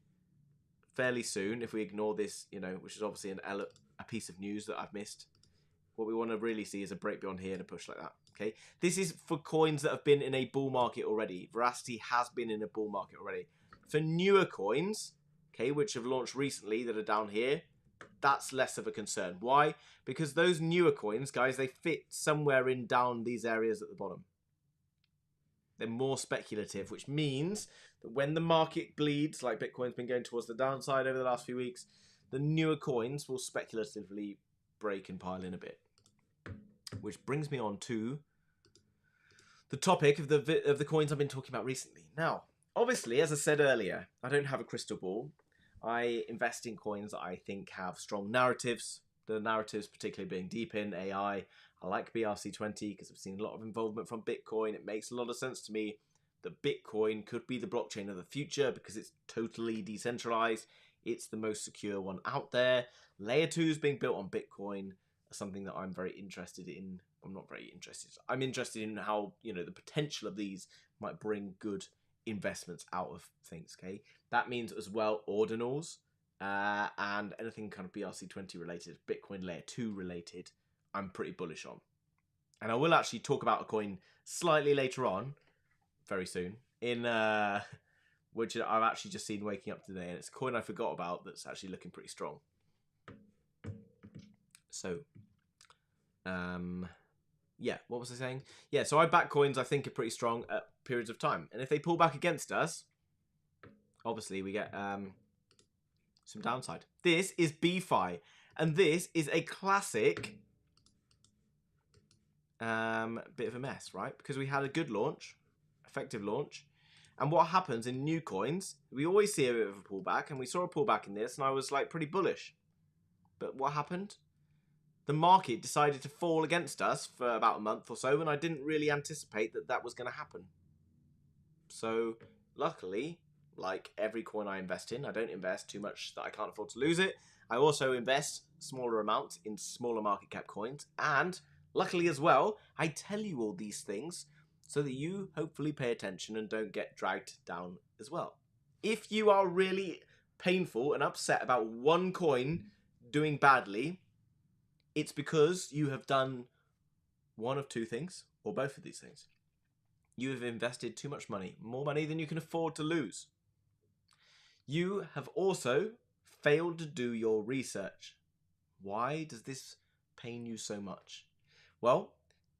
fairly soon. If we ignore this, you know, which is obviously a piece of news that I've missed. What we want to really see is a break beyond here and a push like that. Okay, this is for coins that have been in a bull market already. Veracity has been in a bull market already. For newer coins, okay, which have launched recently that are down here, that's less of a concern. Why? Because those newer coins, guys, they fit somewhere in down these areas at the bottom. They're more speculative, which means that when the market bleeds, like Bitcoin's been going towards the downside over the last few weeks, the newer coins will speculatively break and pile in a bit. Which brings me on to the topic of the coins I've been talking about recently. Now, obviously, as I said earlier, I don't have a crystal ball. I invest in coins that I think have strong narratives. The narratives particularly being deep in AI. I like BRC20 because I've seen a lot of involvement from Bitcoin. It makes a lot of sense to me that Bitcoin could be the blockchain of the future because it's totally decentralized. It's the most secure one out there. Layer 2 is being built on Bitcoin. Something that I'm very interested in. I'm not very interested. I'm interested in how, you know, the potential of these might bring good investments out of things, okay? That means as well ordinals and anything kind of BRC20 related, Bitcoin Layer 2 related, I'm pretty bullish on. And I will actually talk about a coin slightly later on, very soon, in which I've actually just seen waking up today, and it's a coin I forgot about that's actually looking pretty strong. So, yeah, what was I saying? Yeah, so I back coins I think are pretty strong at periods of time. And if they pull back against us, obviously we get some downside. This is BFI, and this is a classic bit of a mess, right? Because we had a good launch, effective launch. And what happens in new coins, we always see a bit of a pullback, and we saw a pullback in this, and I was like pretty bullish. But what happened? The market decided to fall against us for about a month or so, and I didn't really anticipate that that was going to happen. So, luckily, like every coin I invest in, I don't invest too much that I can't afford to lose it. I also invest smaller amounts in smaller market cap coins, and luckily as well, I tell you all these things so that you hopefully pay attention and don't get dragged down as well. If you are really painful and upset about one coin doing badly, it's because you have done one of two things, or both of these things. You have invested too much money, more money than you can afford to lose. You have also failed to do your research. Why does this pain you so much? Well,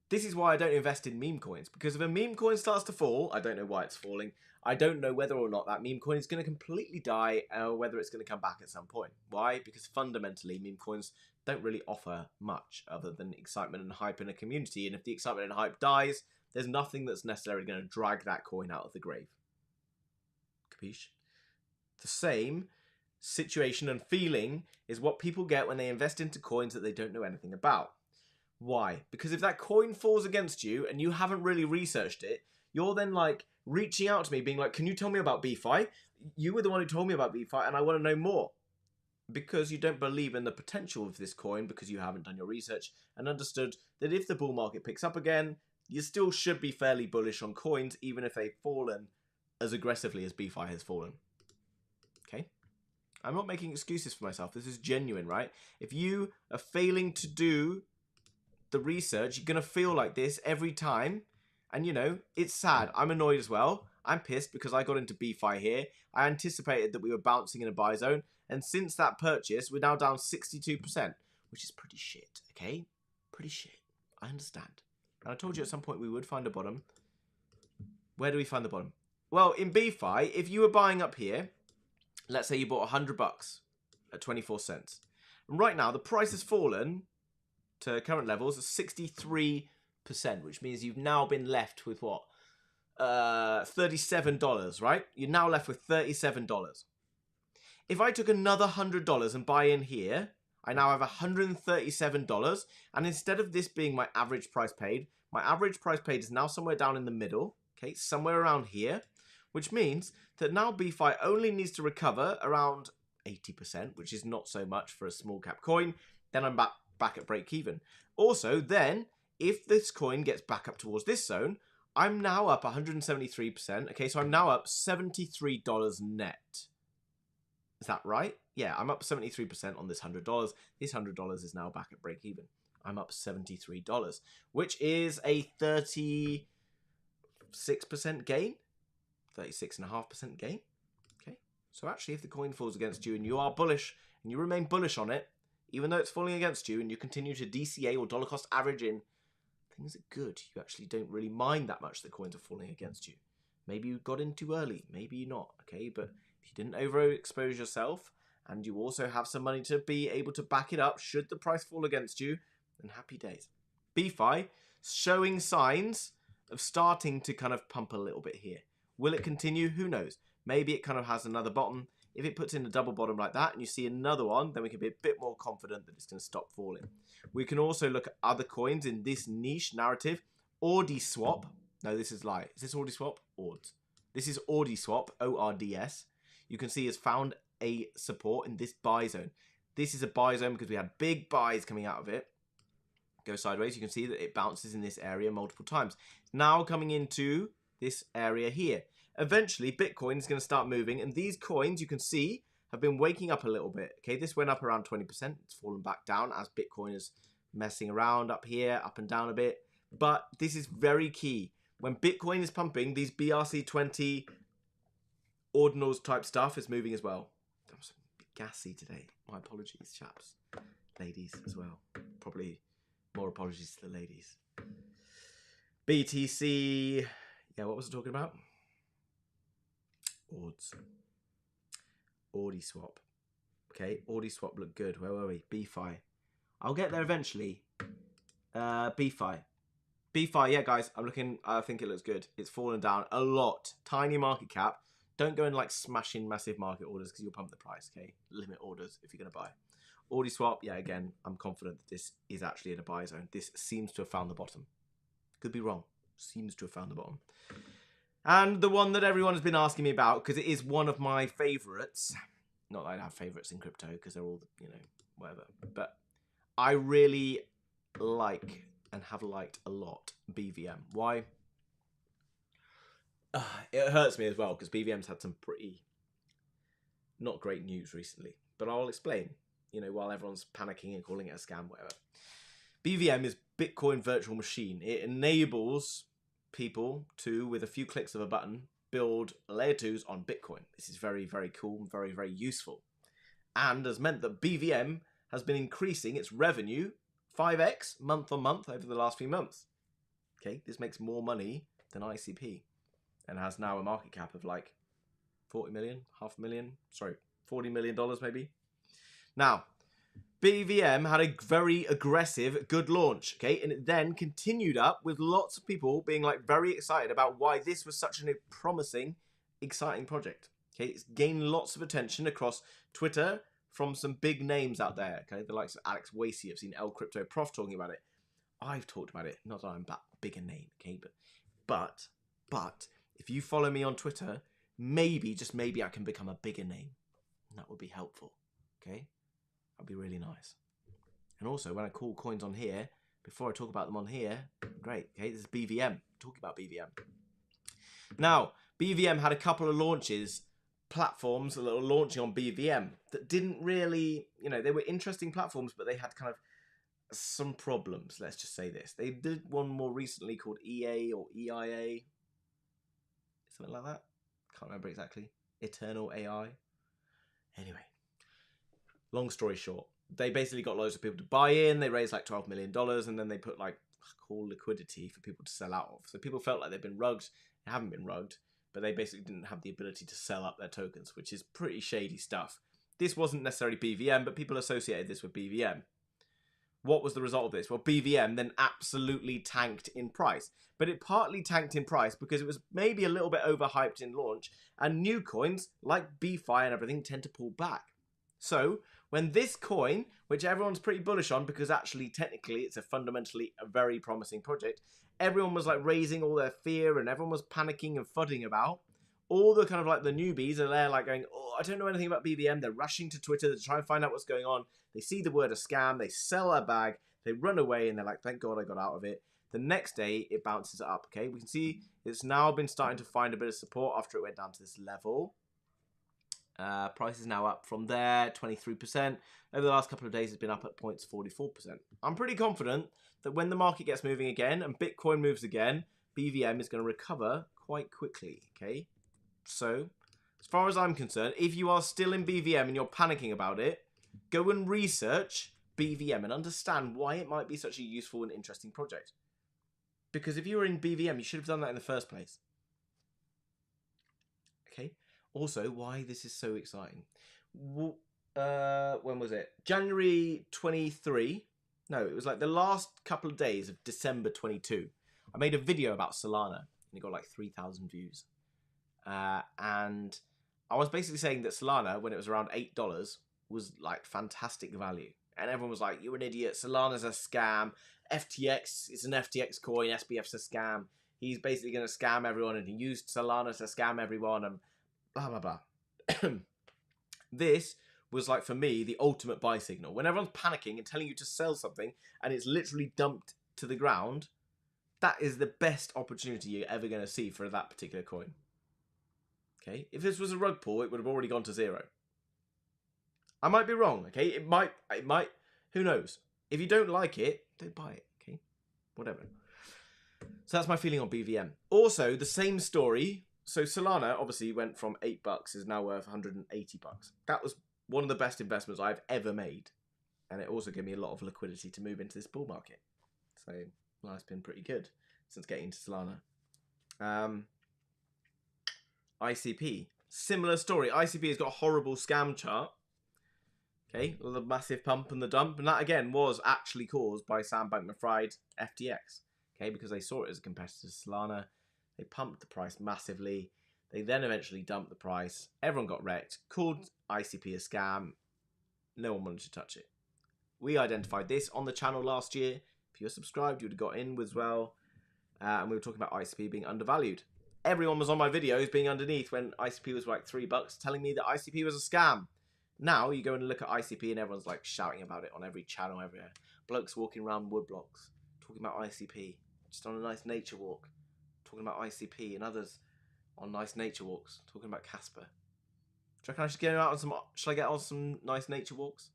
this is why I don't invest in meme coins, because if a meme coin starts to fall, I don't know why it's falling. I don't know whether or not that meme coin is going to completely die or whether it's going to come back at some point. Why? Because fundamentally, meme coins don't really offer much other than excitement and hype in a community. And if the excitement and hype dies, there's nothing that's necessarily going to drag that coin out of the grave. Capiche? The same situation and feeling is what people get when they invest into coins that they don't know anything about. Why? Because if that coin falls against you and you haven't really researched it, you're then like reaching out to me being like, can you tell me about BFi? You were the one who told me about BFi and I want to know more. Because you don't believe in the potential of this coin because you haven't done your research and understood that if the bull market picks up again, you still should be fairly bullish on coins even if they've fallen as aggressively as BFi has fallen. Okay? I'm not making excuses for myself. This is genuine, right? If you are failing to do the research, you're going to feel like this every time. And, you know, it's sad. I'm annoyed as well. I'm pissed because I got into BFi here. I anticipated that we were bouncing in a buy zone. And since that purchase, we're now down 62%, which is pretty shit, okay? Pretty shit. I understand. And I told you at some point we would find a bottom. Where do we find the bottom? Well, in BFi, if you were buying up here, let's say you bought $100 at 24 cents. And right now, the price has fallen to current levels of 63%, which means you've now been left with what? $37, right? You're now left with $37. If I took another $100 and buy in here, I now have $137. And instead of this being my average price paid, my average price paid is now somewhere down in the middle, okay, somewhere around here, which means that now BFi only needs to recover around 80%, which is not so much for a small cap coin. Then I'm back at break even. Also, then, if this coin gets back up towards this zone, I'm now up 173%. Okay, so I'm now up $73 net. Is that right? Yeah, I'm up 73% on this $100. This $100 is now back at break even. I'm up $73, which is a 36% gain. 36.5% gain. Okay, so actually if the coin falls against you and you are bullish and you remain bullish on it, even though it's falling against you and you continue to DCA or dollar cost average in, things are good. You actually don't really mind that much that coins are falling against you. Maybe you got in too early, maybe you're not, okay? But if you didn't overexpose yourself and you also have some money to be able to back it up should the price fall against you, then happy days. BFi showing signs of starting to kind of pump a little bit here. Will it continue? Who knows? Maybe it kind of has another bottom. If it puts in a double bottom like that and you see another one, then we can be a bit more confident that it's going to stop falling. We can also look at other coins in this niche narrative. OrdiSwap. No, this is lie. Is this OrdiSwap? Ords. This is OrdiSwap, ORDS. You can see it's found a support in this buy zone. This is a buy zone because we had big buys coming out of it. Go sideways. You can see that it bounces in this area multiple times. It's now coming into this area here. Eventually, Bitcoin is going to start moving, and these coins, you can see, have been waking up a little bit. Okay, this went up around 20%. It's fallen back down as Bitcoin is messing around up here, up and down a bit. But this is very key. When Bitcoin is pumping, these BRC20 ordinals type stuff is moving as well. I'm a bit gassy today. My apologies, chaps. Ladies as well. Probably more apologies to the ladies. BTC. Yeah, what was I talking about? OrdiSwap. Okay, OrdiSwap looked good. Where were we? BFi. I'll get there eventually. BFi. BFi, yeah, guys, I think it looks good. It's fallen down a lot. Tiny market cap. Don't go and like smashing massive market orders because you'll pump the price, okay? Limit orders if you're going to buy. Swap, yeah, again, I'm confident that this is actually in a buy zone. This seems to have found the bottom. Could be wrong. Seems to have found the bottom. And the one that everyone has been asking me about, because it is one of my favorites. Not that I have favorites in crypto, because they're all, you know, whatever. But I really like and have liked a lot BVM. Why? It hurts me as well, because BVM's had some pretty not great news recently. But I'll explain, you know, while everyone's panicking and calling it a scam, whatever. BVM is Bitcoin virtual machine. It enables people to, with a few clicks of a button, build layer 2s on Bitcoin. This is very, very cool and very, very useful. And has meant that BVM has been increasing its revenue 5x month on month over the last few months. Okay, this makes more money than ICP and has now a market cap of like 40 million, $40 million maybe. Now, BVM had a very aggressive, good launch, okay? And it then continued up with lots of people being like very excited about why this was such a promising, exciting project, okay? It's gained lots of attention across Twitter from some big names out there, okay? The likes of Alex Wasey. I've seen El Crypto Prof talking about it. I've talked about it. Not that I'm that big a name, okay? But if you follow me on Twitter, maybe, just maybe I can become a bigger name. And that would be helpful, okay? That'd be really nice. And also, when I call coins on here, before I talk about them on here, great, okay, this is BVM. Talking about BVM. Now, BVM had a couple of launches, platforms that were launching on BVM that didn't really, you know, they were interesting platforms, but they had kind of some problems, let's just say this. They did one more recently called EA or EIA, something like that. Can't remember exactly. Eternal AI. Anyway. Long story short, they basically got loads of people to buy in. They raised like $12 million, and then they put like call liquidity for people to sell out of. So people felt like they've been rugged. They haven't been rugged, but they basically didn't have the ability to sell up their tokens, which is pretty shady stuff. This wasn't necessarily BVM, but people associated this with BVM. What was the result of this? Well, BVM then absolutely tanked in price. But it partly tanked in price because it was maybe a little bit overhyped in launch, and new coins like BFi and everything tend to pull back. So when this coin, which everyone's pretty bullish on because actually technically it's fundamentally a very promising project, everyone was like raising all their fear and everyone was panicking and fudding about. All the kind of like the newbies are there like going, oh, I don't know anything about BVM. They're rushing to Twitter to try and find out what's going on. They see the word a scam. They sell their bag. They run away and they're like, thank God I got out of it. The next day it bounces up. Okay, we can see it's now been starting to find a bit of support after it went down to this level. Price is now up from there, 23%. Over the last couple of days, it's been up at 0.44%. I'm pretty confident that when the market gets moving again and Bitcoin moves again, BVM is going to recover quite quickly, okay? So, as far as I'm concerned, if you are still in BVM and you're panicking about it, go and research BVM and understand why it might be such a useful and interesting project. Because if you were in BVM, you should have done that in the first place. Okay? Also, why this is so exciting. When was it? January 23. No, it was like the last couple of days of December 22. I made a video about Solana and it got like 3,000 views. And I was basically saying that Solana, when it was around $8, was like fantastic value. And everyone was like, you're an idiot. Solana's a scam. FTX is an FTX coin. SBF's a scam. He's basically going to scam everyone. And he used Solana to scam everyone. And blah, blah, blah. This was like, for me, the ultimate buy signal. When everyone's panicking and telling you to sell something and it's literally dumped to the ground, that is the best opportunity you're ever going to see for that particular coin. Okay? If this was a rug pull, it would have already gone to zero. I might be wrong, okay? It might, who knows? If you don't like it, don't buy it, okay? Whatever. So that's my feeling on BVM. Also, the same story. So Solana obviously went from $8, is now worth $180. That was one of the best investments I've ever made. And it also gave me a lot of liquidity to move into this bull market. So life's been pretty good since getting into Solana. ICP, similar story. ICP has got a horrible scam chart. Okay, the massive pump and the dump. And that again was actually caused by Sam Bankman-Fried FTX. okay, because they saw it as a competitor to Solana. They pumped the price massively. They then eventually dumped the price. Everyone got wrecked, called ICP a scam. No one wanted to touch it. We identified this on the channel last year. If you're subscribed, you would have got in as well. And we were talking about ICP being undervalued. Everyone was on my videos being underneath when ICP was like $3, telling me that ICP was a scam. Now you go and look at ICP and everyone's like shouting about it on every channel everywhere. Blokes walking around wood blocks talking about ICP, just on a nice nature walk, talking about ICP, and others on nice nature walks talking about Casper. Do you reckon I should get out on some? Should I get on some nice nature walks?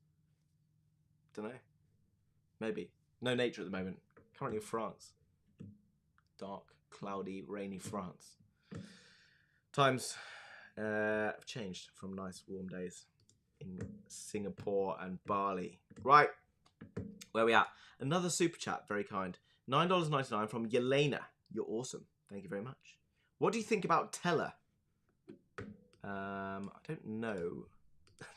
Don't know. Maybe. No nature at the moment. Currently in France. Dark, cloudy, rainy France. Times have changed from nice warm days in Singapore and Bali. Right. Where we at? Another super chat. Very kind. $9.99 from Yelena. You're awesome. Thank you very much. What do you think about Teller? I don't know,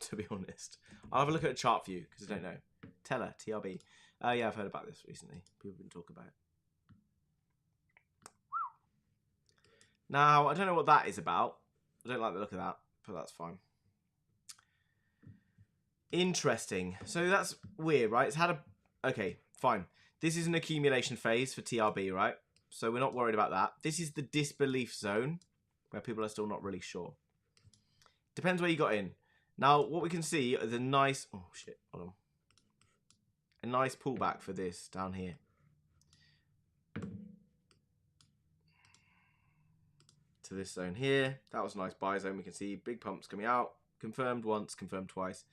to be honest. I'll have a look at a chart view because I don't know. Teller, TRB. Yeah, I've heard about this recently. People have been talking about it. Now, I don't know what that is about. I don't like the look of that, but that's fine. Interesting. So that's weird, right? It's had a... Okay, fine. This is an accumulation phase for TRB, right? So we're not worried about that. This is the disbelief zone, where people are still not really sure. Depends where you got in. Now, what we can see is a nice... Oh, shit. Hold on. A nice pullback for this down here. To this zone here. That was a nice buy zone. We can see big pumps coming out. Confirmed once, confirmed twice.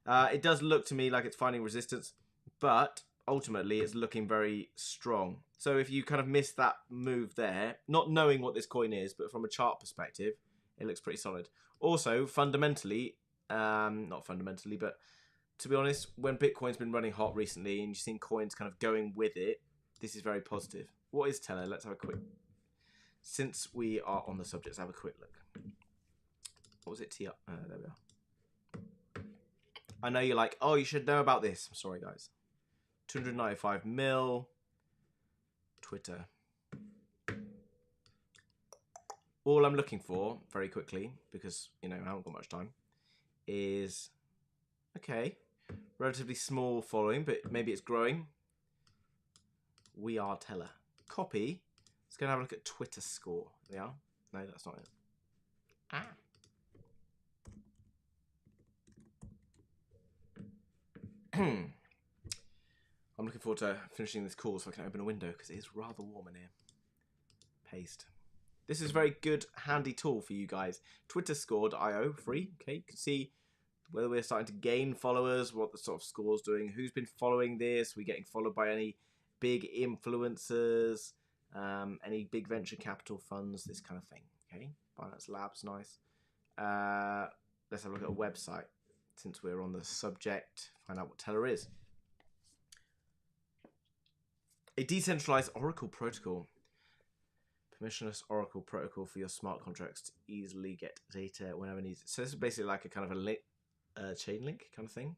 It does look to me like it's finding resistance, but ultimately it's looking very strong. So if you kind of miss that move there, not knowing what this coin is, but from a chart perspective, it looks pretty solid. Also, fundamentally, not fundamentally, but to be honest, when Bitcoin's been running hot recently and you've seen coins kind of going with it, this is very positive. What is Teller? Let's have a quick... Since we are on the subject, let's have a quick look. What was it? There we are. I know you're like, oh, you should know about this. I'm sorry, guys. 295 mil. Twitter. All I'm looking for, very quickly, because, you know, I haven't got much time, is, okay, relatively small following, but maybe it's growing. We are Teller. Copy. Let's go and have a look at Twitter score. There we are. No, that's not it. Ah. I'm looking forward to finishing this call so I can open a window because it is rather warm in here. Paste. This is a very good, handy tool for you guys. Twitter score.io, free. Okay, you can see whether we're starting to gain followers, what the sort of score's doing, who's been following this, we're getting followed by any big influencers, any big venture capital funds, this kind of thing. Okay, Binance Labs, nice. Let's have a look at a website since we're on the subject. Find out what Teller is. A decentralized Oracle protocol. Permissionless Oracle protocol for your smart contracts to easily get data whenever needed. So this is basically like a kind of a chain link kind of thing.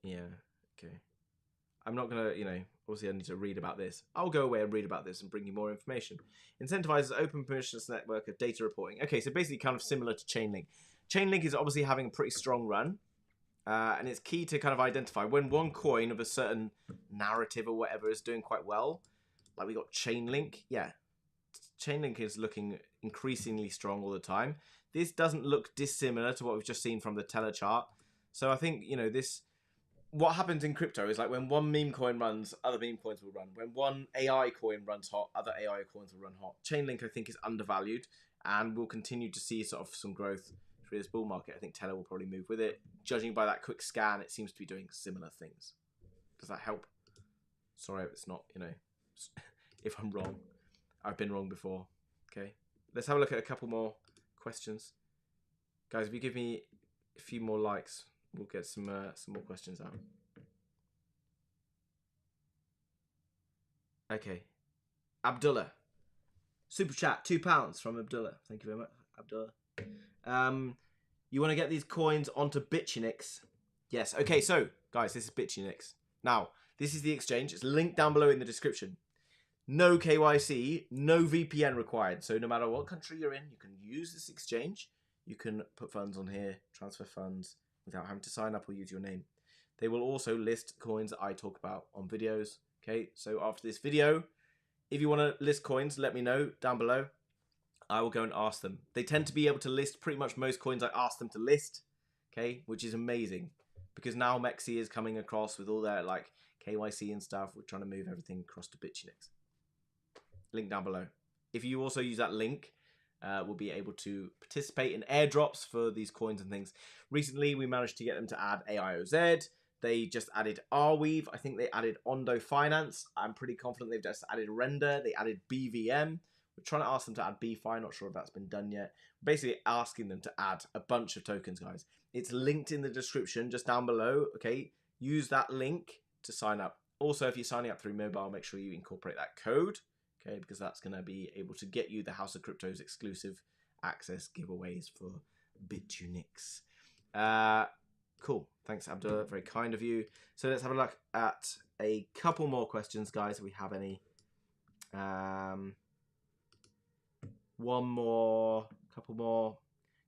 Yeah, okay. I'm not going to, you know, obviously I need to read about this. I'll go away and read about this and bring you more information. Incentivizes open permissionless network of data reporting. Okay, so basically kind of similar to Chainlink. Chainlink is obviously having a pretty strong run. And it's key to kind of identify when one coin of a certain narrative or whatever is doing quite well. Like we got Chainlink. Yeah, Chainlink is looking increasingly strong all the time. This doesn't look dissimilar to what we've just seen from the Teller chart. So I think, you know, this... What happens in crypto is like when one meme coin runs, other meme coins will run. When one AI coin runs hot, other AI coins will run hot. Chainlink, I think, is undervalued and we'll continue to see sort of some growth through this bull market. I think Teller will probably move with it. Judging by that quick scan, it seems to be doing similar things. Does that help? Sorry if it's not, you know, if I'm wrong. I've been wrong before. Okay. Let's have a look at a couple more questions. Guys, if you give me a few more likes, we'll get some more questions out. Okay. Abdullah. Super chat, £2 from Abdullah. Thank you very much, Abdullah. You want to get these coins onto Bitunix? Yes. Okay, so, guys, this is Bitunix. Now, this is the exchange. It's linked down below in the description. No KYC, no VPN required. So no matter what country you're in, you can use this exchange. You can put funds on here, transfer funds without having to sign up or use your name. They will also list coins that I talk about on videos. Okay, so after this video, if you want to list coins, let me know down below. I will go and ask them. They tend to be able to list pretty much most coins I ask them to list. Okay, which is amazing. Because now MEXC is coming across with all their like KYC and stuff. We're trying to move everything across to Bitunix. Link down below. If you also use that link, we'll be able to participate in airdrops for these coins and things. Recently, we managed to get them to add AIOZ. They just added Arweave. I think they added Ondo Finance. I'm pretty confident they've just added Render. They added BVM. We're trying to ask them to add BFi. Not sure if that's been done yet. Basically asking them to add a bunch of tokens, guys. It's linked in the description just down below. Okay, use that link to sign up. Also, if you're signing up through mobile, make sure you incorporate that code. Okay, because that's going to be able to get you the House of Crypto's exclusive access giveaways for Bitunix. Cool. Thanks, Abdullah. Very kind of you. So let's have a look at a couple more questions, guys, if we have any. One more, couple more.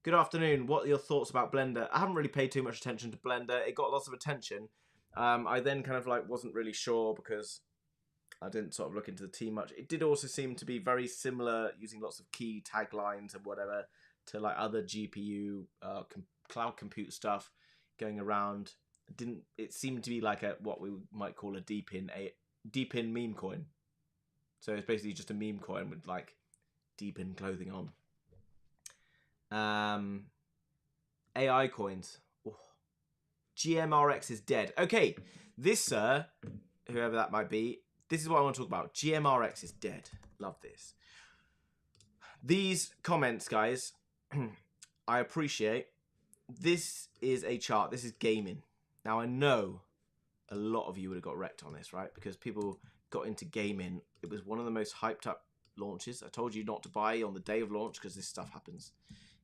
Good afternoon. What are your thoughts about Blender? I haven't really paid too much attention to Blender. It got lots of attention. I then kind of like wasn't really sure because I didn't sort of look into the team much. It did also seem to be very similar, using lots of key taglines and whatever, to like other GPU cloud compute stuff going around. It seemed to be like a what we might call a deep in meme coin. So it's basically just a meme coin with like deep in clothing on. AI coins. Oh. GMRX is dead. Okay, this sir, whoever that might be, this is what I want to talk about. GMRX is dead. Love this. These comments, guys, I appreciate. This is a chart. This is gaming. Now, I know a lot of you would have got wrecked on this, right? Because people got into gaming. It was one of the most hyped up launches. I told you not to buy on the day of launch because this stuff happens.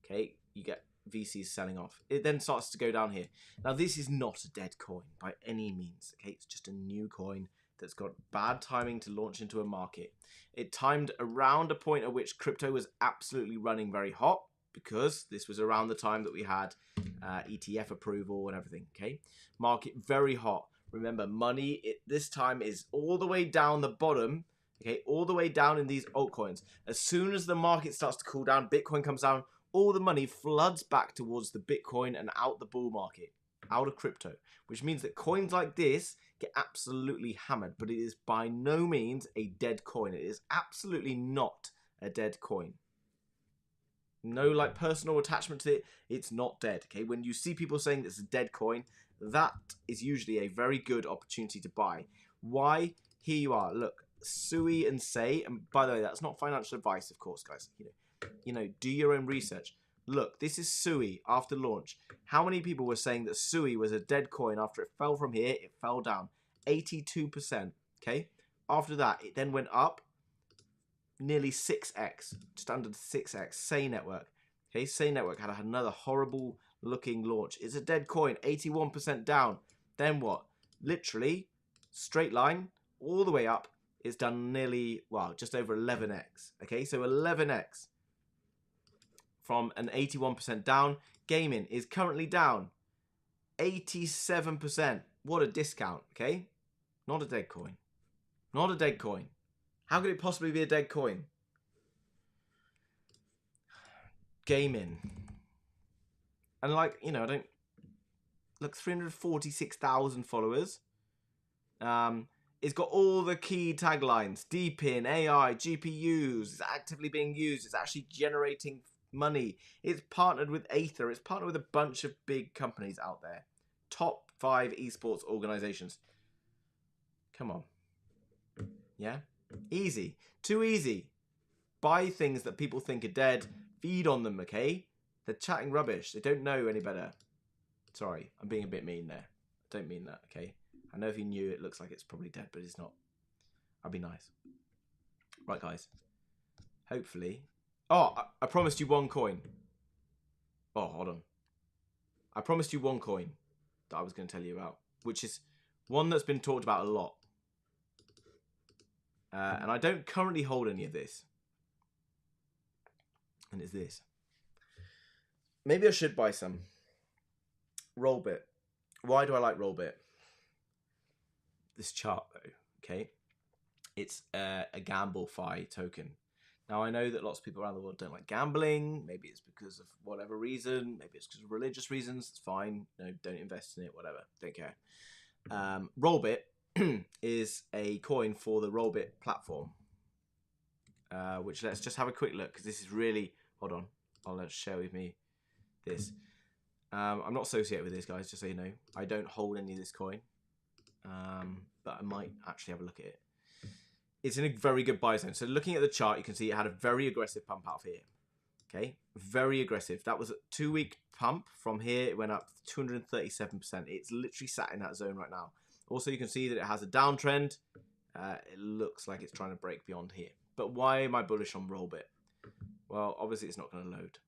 Okay, you get VCs selling off. It then starts to go down here. Now, this is not a dead coin by any means. Okay, it's just a new coin that's got bad timing to launch into a market. It timed around a point at which crypto was absolutely running very hot because this was around the time that we had ETF approval and everything. Okay, market very hot. Remember, money this time is all the way down the bottom. Okay, all the way down in these altcoins. As soon as the market starts to cool down, Bitcoin comes down, all the money floods back towards the Bitcoin and out the bull market, out of crypto, which means that coins like this get absolutely hammered, but it is by no means a dead coin. It is absolutely not a dead coin. No like personal attachment to it. It's not dead. Okay, when you see people saying it's a dead coin, that is usually a very good opportunity to buy. Why? Here you are. Look, Sui and Say, and by the way, that's not financial advice, of course, guys. You know, do your own research. Look, this is Sui after launch. How many people were saying that Sui was a dead coin after it fell from here? It fell down 82%. Okay, after that, it then went up nearly 6x, just under 6x. Say Network. Okay, Say Network had another horrible looking launch. It's a dead coin, 81% down. Then what? Literally, straight line all the way up. It's done nearly, well, just over 11x. Okay, so 11x from an 81% down. Gaming is currently down 87%. What a discount, okay? Not a dead coin. Not a dead coin. How could it possibly be a dead coin? Gaming. And like, you know, I don't... Look, 346,000 followers. It's got all the key taglines. Deep in, AI, GPUs. It's actively being used. It's actually generating money. It's partnered with Aether. It's partnered with a bunch of big companies out there. Top 5 esports organizations. Come on. Yeah? Easy. Too easy. Buy things that people think are dead. Feed on them, okay? They're chatting rubbish. They don't know any better. Sorry, I'm being a bit mean there. I don't mean that, okay? I know if you knew, it looks like it's probably dead, but it's not. I'll be nice. Right, guys. Hopefully. Oh, I promised you one coin. Oh, hold on. I promised you one coin that I was going to tell you about, which is one that's been talked about a lot. And I don't currently hold any of this. And it's this. Maybe I should buy some. Rollbit. Why do I like Rollbit? This chart, though, okay? It's a GambleFi token. Now, I know that lots of people around the world don't like gambling. Maybe it's because of whatever reason. Maybe it's because of religious reasons. It's fine. No, don't invest in it, whatever. Don't care. Rollbit is a coin for the Rollbit platform. Which let's just have a quick look, because this is really... Hold on. I'll let you share with me this. I'm not associated with this, guys, just so you know. I don't hold any of this coin. But I might actually have a look at it. It's in a very good buy zone. So looking at the chart, you can see it had a very aggressive pump out of here. Okay, very aggressive. That was a 2-week pump. From here, it went up 237%. It's literally sat in that zone right now. Also, you can see that it has a downtrend. It looks like it's trying to break beyond here. But why am I bullish on Rollbit? Well, obviously, it's not going to load.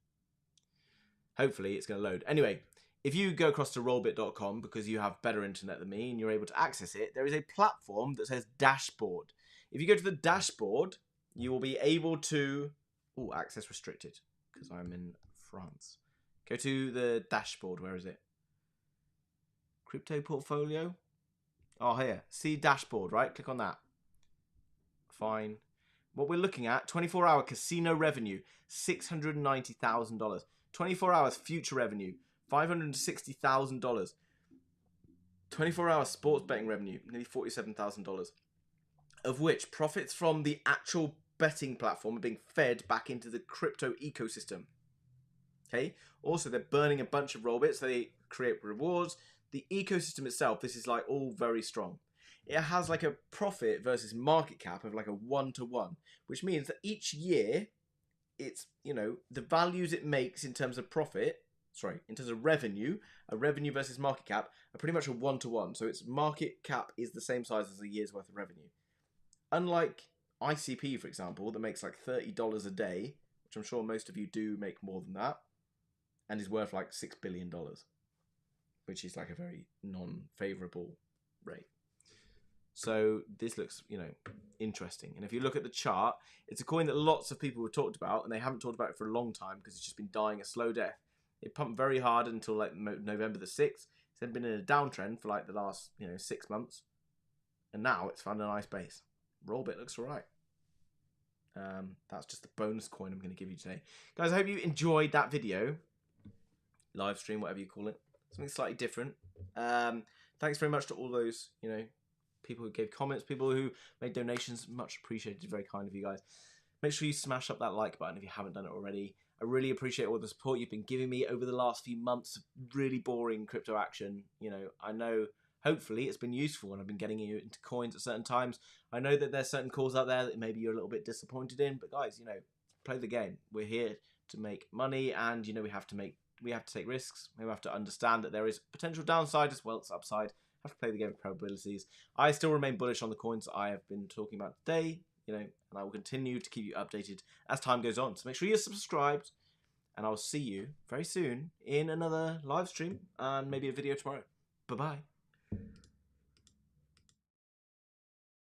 Hopefully, it's going to load. Anyway, if you go across to rollbit.com, because you have better internet than me and you're able to access it, there is a platform that says dashboard. If you go to the dashboard, you will be able to... Oh, access restricted, because I'm in France. Go to the dashboard. Where is it? Crypto portfolio? Oh, here. See dashboard, right? Click on that. Fine. What we're looking at, 24-hour casino revenue, $690,000. 24 hours future revenue, $560,000. 24-hour sports betting revenue, nearly $47,000. Of which profits from the actual betting platform are being fed back into the crypto ecosystem. Okay. Also, they're burning a bunch of Rollbits, so they create rewards. The ecosystem itself, this is like all very strong. It has like a profit versus market cap of like a 1-to-1, which means that each year, it's, you know, the values it makes in terms of profit, in terms of revenue, a revenue versus market cap are pretty much a 1-to-1. So its market cap is the same size as a year's worth of revenue. Unlike ICP, for example, that makes like $30 a day, which I'm sure most of you do make more than that, and is worth like $6 billion, which is like a very non-favorable rate. So this looks, you know, interesting. And if you look at the chart, it's a coin that lots of people have talked about, and they haven't talked about it for a long time because it's just been dying a slow death. It pumped very hard until like November the 6th. It's then been in a downtrend for like the last, 6 months. And now it's found a nice base. Rollbit looks all right. That's just the bonus coin I'm going to give you today. Guys, I hope you enjoyed that video. Live stream, whatever you call it. Something slightly different. Thanks very much to all those, people who gave comments, people who made donations. Much appreciated. Very kind of you guys. Make sure you smash up that like button if you haven't done it already. I really appreciate all the support you've been giving me over the last few months of really boring crypto action. I know hopefully it's been useful and I've been getting you into coins at certain times. I know that there's certain calls out there that maybe you're a little bit disappointed in, but guys, play the game. We're here to make money, and we have to take risks. We have to understand that there is potential downside as well as upside. Have to play the game of probabilities. I still remain bullish on the coins I have been talking about today, and I will continue to keep you updated as time goes on. So make sure you're subscribed, and I'll see you very soon in another live stream and maybe a video tomorrow. Bye-bye.